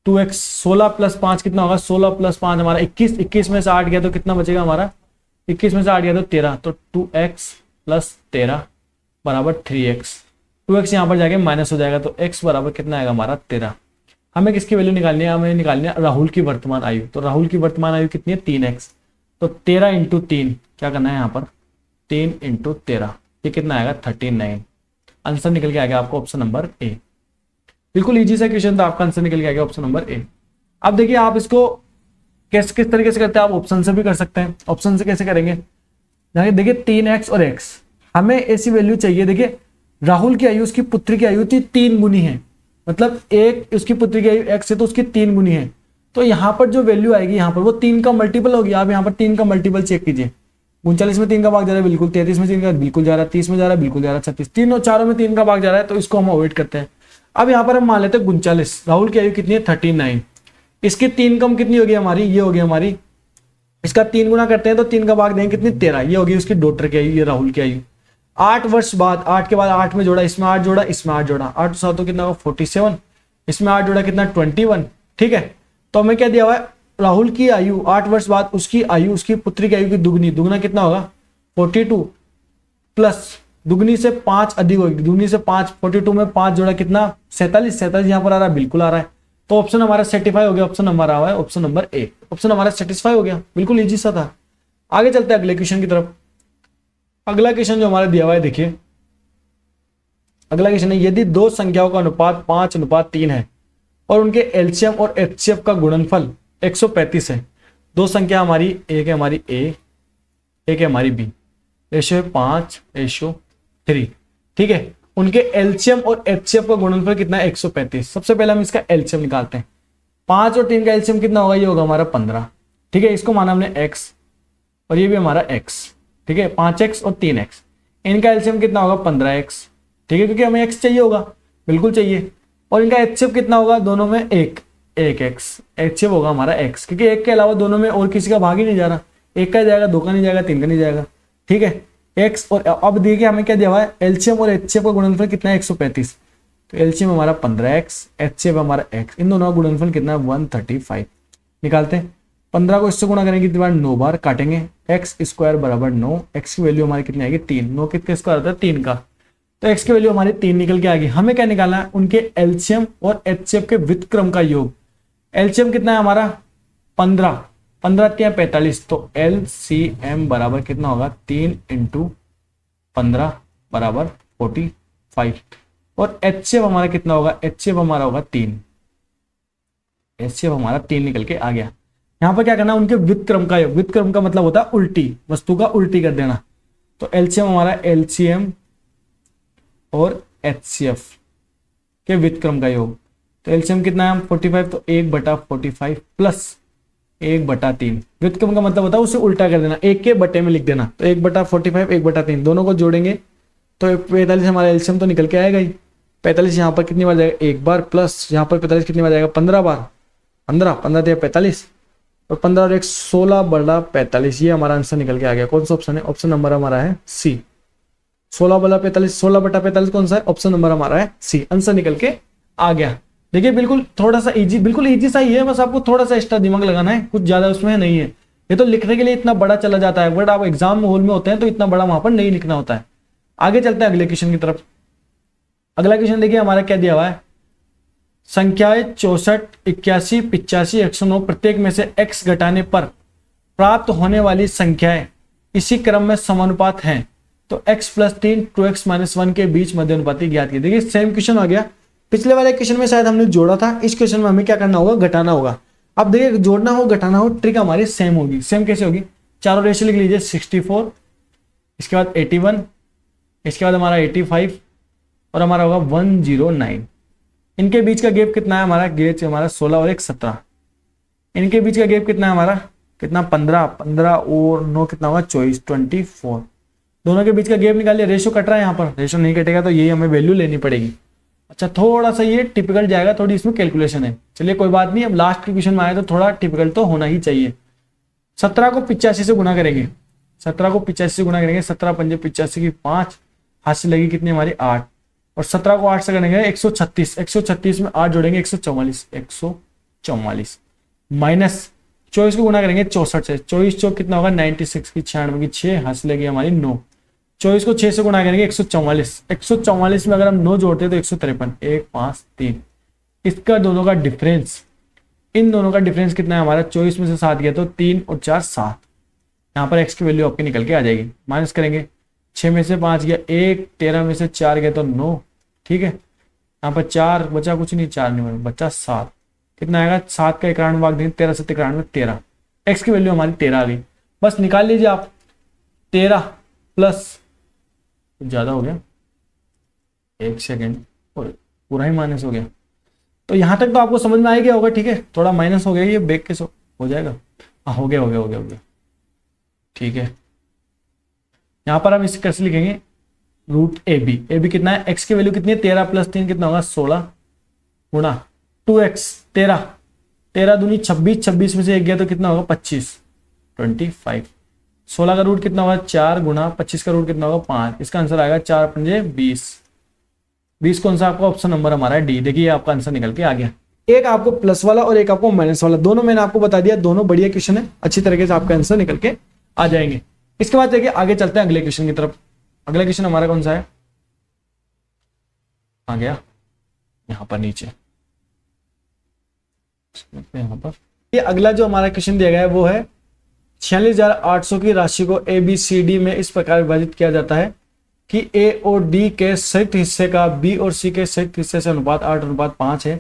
2x 16 प्लस 5 कितना होगा, 16 प्लस 5 हमारा 21, 21 में से 8 गया तो कितना बचेगा हमारा, 21 में से 8 गया तो 13, तो 2x प्लस 13 बराबर 3x। 2x यहाँ पर जाके माइनस हो जाएगा, तो x बराबर कितना आएगा हमारा 13। हमें किसकी वैल्यू निकालनी है, हमें निकालनी है राहुल की वर्तमान आयु। तो राहुल की वर्तमान आयु कितनी है 3x, तो 13 इंटू 3 क्या करना है यहाँ पर 3 इंटू 13, ये कितना आएगा 39। आंसर निकल के आ गया आपको ऑप्शन नंबर ए। बिल्कुल इजी सा क्वेश्चन था, आपका आंसर निकल के आ गया ऑप्शन नंबर ए। अब देखिए आप इसको किस तरीके से करते हैं, आप ऑप्शन से भी कर सकते हैं। ऑप्शन से कैसे करेंगे, देखिए 3x और x, हमें ऐसी वैल्यू चाहिए। देखिए राहुल की आयु उसकी पुत्री की आयु 3 गुनी है, मतलब एक उसकी पुत्री की आयु x है तो उसकी 3 गुनी है। तो यहाँ पर जो वैल्यू आएगी यहाँ पर वो 3 का मल्टीपल होगी। आप यहाँ पर 3 का मल्टीपल चेक कीजिए। 39 में 3 का भाग जा रहा है बिल्कुल, 33 में 3 का बिल्कुल जा रहा है, 30 में जा रहा है बिल्कुल जा रहा है, 36 तीनों चारों में 3 का भाग जा रहा है, तो इसको हम अवॉइड करते हैं। अब यहाँ पर हम मान लेते हैं 39, राहुल की आयु कितनी है 39, इसकी 3 कम कितनी होगी हमारी, ये होगी हमारी, इसका 3 गुना करते हैं तो 3 का भाग देंगे कितनी 13, ये होगी उसकी डॉटर की आयु, ये राहुल की आयु। 8 वर्ष बाद, 8 के बाद 8 में जोड़ा, इसमें 8 जोड़ा, इसमें 8 जोड़ा, 8 7 तो कितना होगा 47, इसमें 8 जोड़ा कितना 21। ठीक है, तो हमें क्या दिया हुआ है, राहुल की आयु 8 वर्ष बाद उसकी आयु उसकी पुत्री की आयु की दुगनी, दुगना कितना होगा 42 प्लस दुगनी से 5 अधिक होगी, दुगनी से 5, 42 में 5 जोड़ा कितना 47, 47 यहाँ पर आ रहा है, बिल्कुल आ रहा है। तो ऑप्शन हमारा सेटिफाई हो गया, ऑप्शन नंबर आ रहा है ऑप्शन नंबर ए, ऑप्शन हमारा सेटिस्फाई हो गया, बिल्कुल इजी सा था। आगे चलते हैं अगले क्वेश्चन की तरफ। अगला क्वेश्चन जो हमारा दिया हुआ है, देखिए अगला क्वेश्चन है, यदि दो संख्याओं का अनुपात 5:3 है और उनके एलसीएम और एचसीएफ का गुणनफल 135 है, दो संख्या हमारी, एक है हमारी ए, एक है हमारी बी, रेशियो है 5:3, ठीक है, उनके एलसीएम और एचसीएफ का गुणनफल कितना है 135। सबसे पहले हम इसका एलसीएम निकालते हैं। 5 और 3 का एलसीएम कितना होगा, ये होगा हमारा 15, ठीक है, इसको माना हमने x और ये भी हमारा x, ठीक है, 5x और 3x, इनका एलसीएम कितना होगा 15x, ठीक है, क्योंकि हमें x चाहिए होगा, बिल्कुल चाहिए। और इनका एचसीएफ कितना होगा, दोनों में एक x, एचसीएफ होगा हमारा x, क्योंकि एक के अलावा दोनों में और किसी का भाग ही नहीं जा रहा, एक का जाएगा, दो का नहीं जाएगा, 3 का नहीं जाएगा, ठीक है, x। और अब देखिए हमें क्या दिया हुआ है, एलसीएम और एचसीएफ का गुणनफल कितना है 135, तो एलसीएम हमारा 15x, एचसीएफ हमारा x, इन दोनों का गुणनफल कितना है 135। निकालते हैं, 15 को इससे गुणा करेंगे कितनी बार, 9 बार, काटेंगे x स्क्वायर बराबर 9, x की वैल्यू हमारी कितनी आएगी 3, 9 कितने स्क्वायर होता है 3 का, तो x की वैल्यू हमारी 3 निकल के आ गई। हमें क्या निकालना है, उनके एलसीएम और एचसीएफ के व्युत्क्रम का योग। एलसीएम कितना है हमारा 15, 15 3 45, तो एलसीएम बराबर कितना होगा 3 इंटू 15 बराबर 45, और एचसीएफ हमारा कितना होगा, एचसीएफ हमारा होगा 3, एचसीएफ हमारा 3 निकल के आ गया। यहाँ पर क्या करना है, उनके व्युत्क्रम का योग, व्युत्क्रम का मतलब होता है उल्टी, वस्तु का उल्टी कर देना। तो एलसीएम हमारा, एलसीएम और एचसीएफ के व्युत्क्रम का योग, तो एलसीएम कितना है 45, तो 1/45 प्लस 1/3, व्युत्क्रम का मतलब होता है उसे उल्टा कर देना, एक के बटे में लिख देना, तो 1/45 1/3 दोनों को जोड़ेंगे तो 45 हमारा एलसीएम तो निकल के आएगा ही। 45 यहाँ पर कितनी बार जाएगा, एक बार, प्लस यहाँ पर 45 कितनी बार जाएगा 15 बार, 15 15 45, और 15 और 1 16/45, ये हमारा आंसर निकल के आ गया। कौन सा ऑप्शन है, ऑप्शन नंबर हमारा है सी, 16/45, 16/45 कौन सा है, ऑप्शन नंबर हमारा है सी, आंसर निकल के आ गया। देखिए बिल्कुल थोड़ा सा इजी, बिल्कुल इजी सा ही है, बस आपको थोड़ा सा एक्स्ट्रा दिमाग लगाना है, कुछ ज्यादा उसमें नहीं है। ये तो लिखने के लिए इतना बड़ा चला जाता है, बट आप एग्जाम हॉल में होते हैं तो इतना बड़ा वहां पर नहीं लिखना होता है। आगे चलते हैं अगले क्वेश्चन की तरफ। अगला क्वेश्चन देखिए हमारा क्या दिया हुआ है, संख्याएं 64, 81, 85, 109 प्रत्येक में से x घटाने पर प्राप्त होने वाली संख्याएं इसी क्रम में समानुपात हैं, तो x + 3 2x - 1 के बीच मध्य अनुपाती ज्ञात कीजिए। देखिए सेम क्वेश्चन आ गया, पिछले वाले क्वेश्चन में शायद हमने जोड़ा था, इस क्वेश्चन में हमें क्या करना होगा, घटाना होगा। अब देखिए जोड़ना हो घटाना हो, ट्रिक हमारी सेम होगी। सेम कैसे होगी, चारों रेशियो लिख लीजिए, 64, इसके बाद 81, इसके बाद हमारा 85 और हमारा होगा 109। इनके बीच का गैप कितना है हमारा, गेज हमारा 16 और 1 17, इनके बीच का गैप कितना है हमारा, कितना 15, 15 और 9 कितना होगा 24, 24, दोनों के बीच का गैप निकालिए। रेशियो कट रहा है यहाँ पर, रेशियो नहीं कटेगा तो यही हमें वैल्यू लेनी पड़ेगी। अच्छा थोड़ा सा ये टिपिकल जाएगा, थोड़ी इसमें कैलकुलेशन है, चलिए कोई बात नहीं, अब लास्ट के क्वेश्चन में आए तो थोड़ा टिपिकल तो होना ही चाहिए। 17 को 85 से गुना करेंगे, 17 को 85 से गुना करेंगे, 17 पंजे 85 की 5, हाथ से लगी कितनी हमारी 8, और 17 को 8 से करेंगे 136, 136 में 8 जोड़ेंगे 144, 144 माइनस 24 को गुना करेंगे 64 से, 24 चौक कितना होगा 96 की 96 की 6, हाथ से लगी हमारी 9, 24 को 6 से गुणा करेंगे 144। 144 में अगर हम 9 जोड़ते हैं तो 153, 1 5 3। इसका दोनों का डिफरेंस, इन दोनों का डिफरेंस कितना है हमारा, 24 में से 7 गया तो 3 और 4 7। यहाँ पर x की वैल्यू आपके निकल के आ जाएगी। माइनस करेंगे, 6 में से 5 गया 1, 13 में से 4 गया तो 9। ठीक है, यहाँ पर 4 बचा, कुछ नहीं, 4 नहीं बचा, 7। कितना आएगा, 7 का 91 भाग देंगे, 13 से 93, 13। x की वैल्यू हमारी 13 आ गई। बस निकाल लीजिए आप। 13 प्लस, ज़्यादा हो गया, 1 सेकेंड, और पूरा ही माइनस हो गया। तो यहाँ तक तो आपको समझ में आ गया होगा। ठीक है, थोड़ा माइनस हो गया, ये बैक के हो जाएगा। हाँ, हो गया। ठीक है, यहाँ पर हम इसे कैसे लिखेंगे, रूट ए बी कितना है, x की वैल्यू कितनी है, 13 प्लस 3 कितना होगा, 16 गुणा 2x, 13 दूनी 26, 26 में से 1 गया तो कितना होगा, 25, 25। 16 का रूट कितना होगा, 4 गुणा 25 का रूट कितना होगा, 5। इसका आंसर आएगा 4 पंजे 20। 20 कौन सा आपका ऑप्शन नंबर हमारा है डी। देखिए आपका आंसर निकल के आ गया। एक आपको प्लस वाला और एक आपको माइनस वाला, दोनों मैंने आपको बता दिया, दोनों बढ़िया क्वेश्चन है, अच्छी तरीके से आपका आंसर निकल के आ जाएंगे। इसके बाद देखिए आगे चलते हैं अगले क्वेश्चन की तरफ। अगला क्वेश्चन हमारा कौन सा है, आ गया यहाँ पर नीचे, यहाँ पर ये अगला जो हमारा क्वेश्चन दिया गया है वो है 46,800 की राशि को ए बी सी डी में इस प्रकार विभाजित किया जाता है कि ए और डी के संयुक्त हिस्से का बी और सी के संयुक्त हिस्से से अनुपात 8:5 है,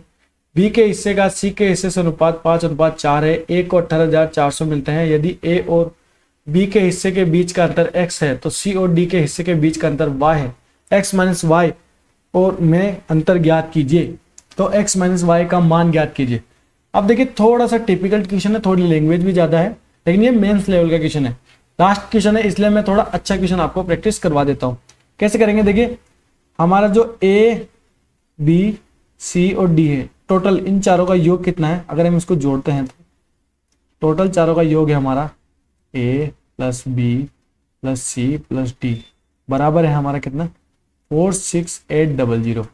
बी के हिस्से का सी के हिस्से से अनुपात 5:4 है। ए को 18,400 मिलते हैं। यदि ए और बी के हिस्से के बीच का अंतर x है तो सी और डी के हिस्से के बीच का अंतर y है। x माइनस वाई और में अंतर ज्ञात कीजिए। तो x माइनस वाई का मान ज्ञात कीजिए। अब देखिए थोड़ा सा टिपिकल क्वेश्चन है, थोड़ी लैंग्वेज भी ज्यादा है, लेकिन ये मेंस लेवल का क्वेश्चन है, लास्ट क्वेश्चन है, इसलिए मैं थोड़ा अच्छा क्वेश्चन आपको प्रैक्टिस करवा देता हूँ। कैसे करेंगे, देखिए हमारा जो ए बी सी और डी है, टोटल इन चारों का योग कितना है, अगर हम इसको जोड़ते हैं तो टोटल चारों का योग है हमारा A plus B plus C plus D बराबर है हमारा कितना, 46800।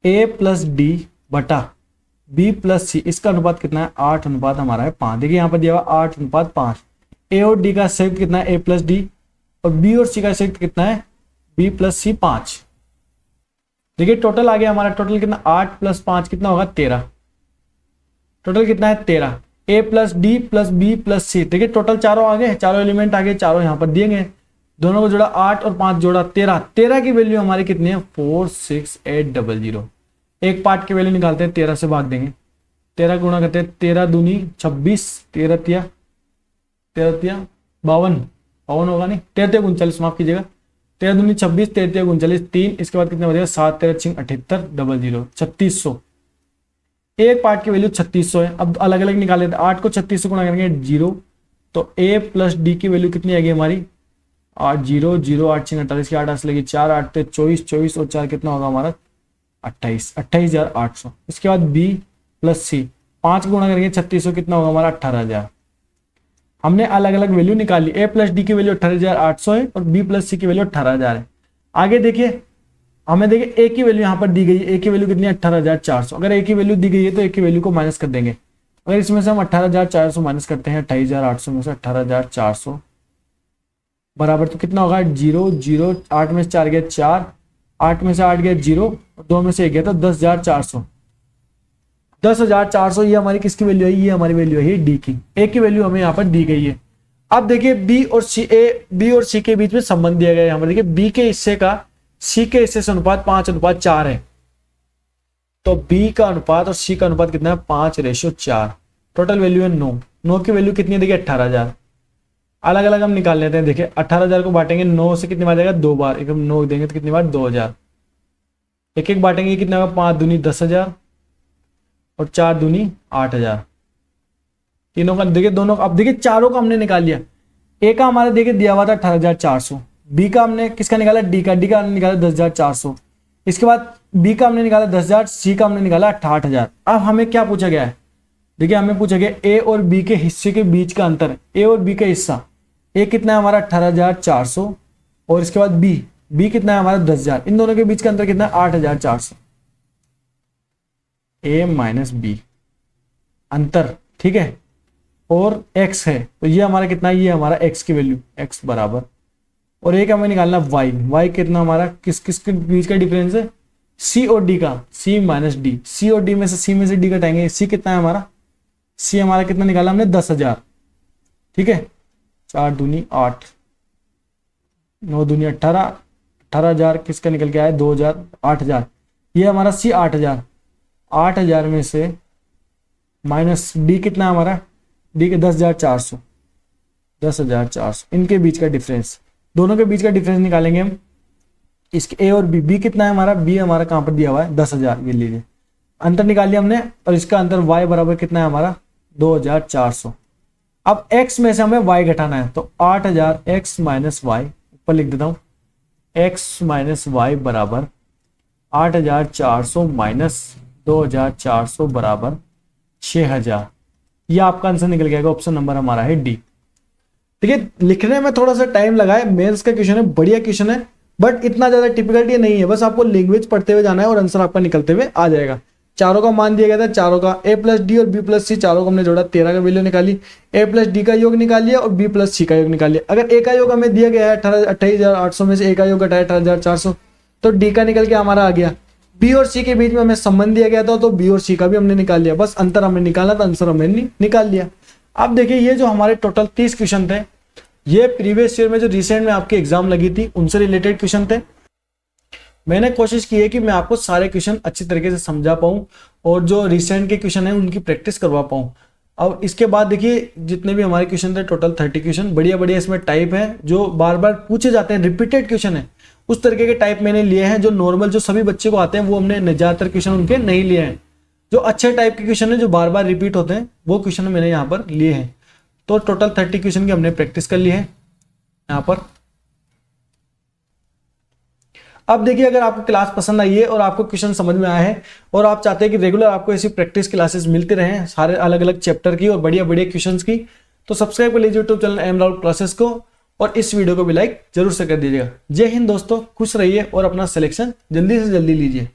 ए प्लस डी बटा बी प्लस सी, इसका अनुपात कितना है, 8 अनुपात हमारा है 5। देखिए यहाँ पर दिया हुआ 8:5। ए और डी का संयुक्त कितना है, ए प्लस डी, और बी और सी का संयुक्त कितना है, बी प्लस सी 5। देखिए टोटल आ गया हमारा, टोटल कितना, 8 प्लस 5 कितना होगा, 13। टोटल कितना है, 13। A plus D plus B plus C, देखिए टोटल चारों आ गए, चारों एलिमेंट आ गए, चारों यहाँ पर दिए गए, दोनों को जोड़ा 8 और 5 जोड़ा 13। 13 की वैल्यू हमारी कितनी है, 46800। एक पार्ट की वैल्यू निकालते हैं, 13 से भाग देंगे, 13 गुणा करते हैं, 13 दूनी 26, 13 तिया 52 होगा नहीं, 13 39 माफ कीजिएगा, 13 दूनी 26, 13 39 3। इसके बाद कितना बचेगा, 7 13 6 7800, 3600। एक पार्ट की वैल्यू 3600 है। अब अलग अलग निकाल लेते हैं, 8 को 36 से गुणा करेंगे 0, तो ए प्लस डी की वैल्यू कितनी आएगी हमारी, 8 0 0 8 6 48 की 8 8 लगी 4 8 24 24 और 4 कितना होगा हमारा 28,800। इसके बाद बी प्लस सी, 5 गुणा करेंगे 3600 कितना होगा हमारा 18,000। हमने अलग अलग वैल्यू निकाली, ए प्लस डी की वैल्यू 18,800 है और बी प्लस सी की वैल्यू 18,000 है। आगे देखिए हमें देखिए ए की वैल्यू यहाँ पर दी गई है, ए की वैल्यू कितनी है 18,400। अगर ए की वैल्यू दी गई है तो ए की वैल्यू को माइनस कर देंगे। अगर इसमें से हम 18,400 माइनस करते हैं 28,800 में से 18,400 बराबर तो कितना होगा 0 0 8 में से 4 गया 4, 8 में से 8 गया 0, 2 में से 1 गया तो 10,400। 10,400 ये हमारी किसकी वैल्यू है, ये हमारी वैल्यू है डी की। ए की वैल्यू हमें यहाँ पर दी गई है। अब देखिए बी और सी के बीच में संबंध दिया गया है। यहाँ पर देखिए बी के हिस्से का सी के हिस्से से अनुपात 5:4 है, तो बी का अनुपात और सी का अनुपात कितना है 5:4। टोटल वैल्यू है 9। 9 की वैल्यू कितनी है, देखिए 18,000। अलग अलग हम निकाल लेते हैं। देखिए 18,000 को बांटेंगे 9 से कितनी बार जाएगा, 2 बार, एक 9 देंगे तो कितनी बार 2,000। एक एक बांटेंगे कितना होगा, 5 दूनी 10,000 और 4 दूनी 8,000। तीनों का देखिए दोनों, अब देखिए चारों का हमने निकाल लिया। ए का हमारा देखिए दिया हुआ था 18,400, बी का हमने किसका निकाला, डी का हमने निकाला 10,400। इसके बाद बी का हमने निकाला 10,000, सी का हमने निकाला 68,000। अब हमें क्या पूछा गया है, देखिए हमें पूछा गया ए और बी के हिस्से के बीच का अंतर। ए और बी का हिस्सा, ए कितना है हमारा 18,400 और इसके बाद बी कितना है हमारा 10,000। इन दोनों के बीच का अंतर कितना है 8,400। ए माइनस बी अंतर, ठीक है, और x है तो ये हमारा कितना है, ये हमारा x की वैल्यू, x बराबर और एक हमें निकालना वाई। वाई कितना हमारा किस किस के बीच का डिफरेंस है, सी और डी का, सी माइनस डी। सी और डी में से सी में से डी घटाएंगे, सी कितना है हमारा, सी हमारा कितना निकाला हमने 10,000, ठीक है। 4 दूनी 8, 9 दूनी 18, 18,000 किसका निकल के आया 2,000, 8,000, ये हमारा सी 8,000। 8,000 में से माइनस डी कितना है हमारा, डी के 10,400, 10,400, इनके बीच का डिफरेंस, दोनों के बीच का डिफरेंस निकालेंगे हम। इसके ए और बी, बी कितना है हमारा, बी हमारा कहां पर दिया हुआ है 10,000, ये लीजिए अंतर निकाल लिया हमने। और इसका अंतर y बराबर कितना है हमारा 2,400। अब x में से हमें y घटाना है, तो 8,000 x माइनस वाई, ऊपर लिख देता हूं x माइनस वाई बराबर 8,400 माइनस 2,400 बराबर 6,000। यह आपका आंसर निकल गया। ऑप्शन नंबर हमारा है डी। देखिए लिखने में थोड़ा सा टाइम लगा है, मेंस का क्वेश्चन है, बढ़िया क्वेश्चन है, बट इतना ज्यादा टिपिकलिटी नहीं है। बस आपको लैंग्वेज पढ़ते हुए जाना है और आंसर आपका निकलते हुए आ जाएगा। चारों का मान दिया गया था, चारों का ए प्लस डी और बी प्लस सी, चारों को हमने जोड़ा, 13 का वैल्यू निकाली, ए प्लस डी का योग निकाल लिया और बी प्लस सी का योग निकाल लिया। अगर ए का योग हमें दिया गया है 28,800 में से ए का योग घटाया 18,400, तो डी का निकल के हमारा आ गया। बी और सी के बीच में हमें संबंध दिया गया था, तो बी और सी का भी हमने निकाल लिया। बस अंतर हमें निकालना था, आंसर हमने निकाल लिया। अब देखिए ये जो हमारे टोटल 30 क्वेश्चन थे, ये प्रीवियस ईयर में जो रिसेंट में आपकी एग्जाम लगी थी उनसे रिलेटेड क्वेश्चन थे। मैंने कोशिश की है कि मैं आपको सारे क्वेश्चन अच्छी तरीके से समझा पाऊं और जो रिसेंट के क्वेश्चन है उनकी प्रैक्टिस करवा पाऊं। अब इसके बाद देखिए जितने भी हमारे क्वेश्चन थे, टोटल 30 क्वेश्चन, बढ़िया बढ़िया इसमें टाइप है जो बार बार पूछे जाते हैं, रिपीटेड क्वेश्चन है, उस तरीके के टाइप मैंने लिए हैं। जो नॉर्मल जो सभी बच्चे को आते हैं वो हमने ज्यादातर क्वेश्चन उनके नहीं लिए हैं। जो अच्छे टाइप के क्वेश्चन है जो बार बार रिपीट होते हैं वो क्वेश्चन मैंने यहाँ पर लिए हैं। तो टोटल 30 क्वेश्चन की हमने प्रैक्टिस कर ली है यहाँ पर। अब देखिए अगर आपको क्लास पसंद आई है और आपको क्वेश्चन समझ में आया है और आप चाहते हैं कि रेगुलर आपको ऐसी प्रैक्टिस क्लासेस मिलती रहें सारे अलग अलग चैप्टर की और बढ़िया बढ़िया क्वेश्चंस की, तो सब्सक्राइब कर लीजिए YouTube channel M Rahul classes को और इस वीडियो को भी लाइक जरूर से कर दीजिएगा। जय हिंद दोस्तों, खुश रहिए और अपना सिलेक्शन जल्दी से जल्दी लीजिए।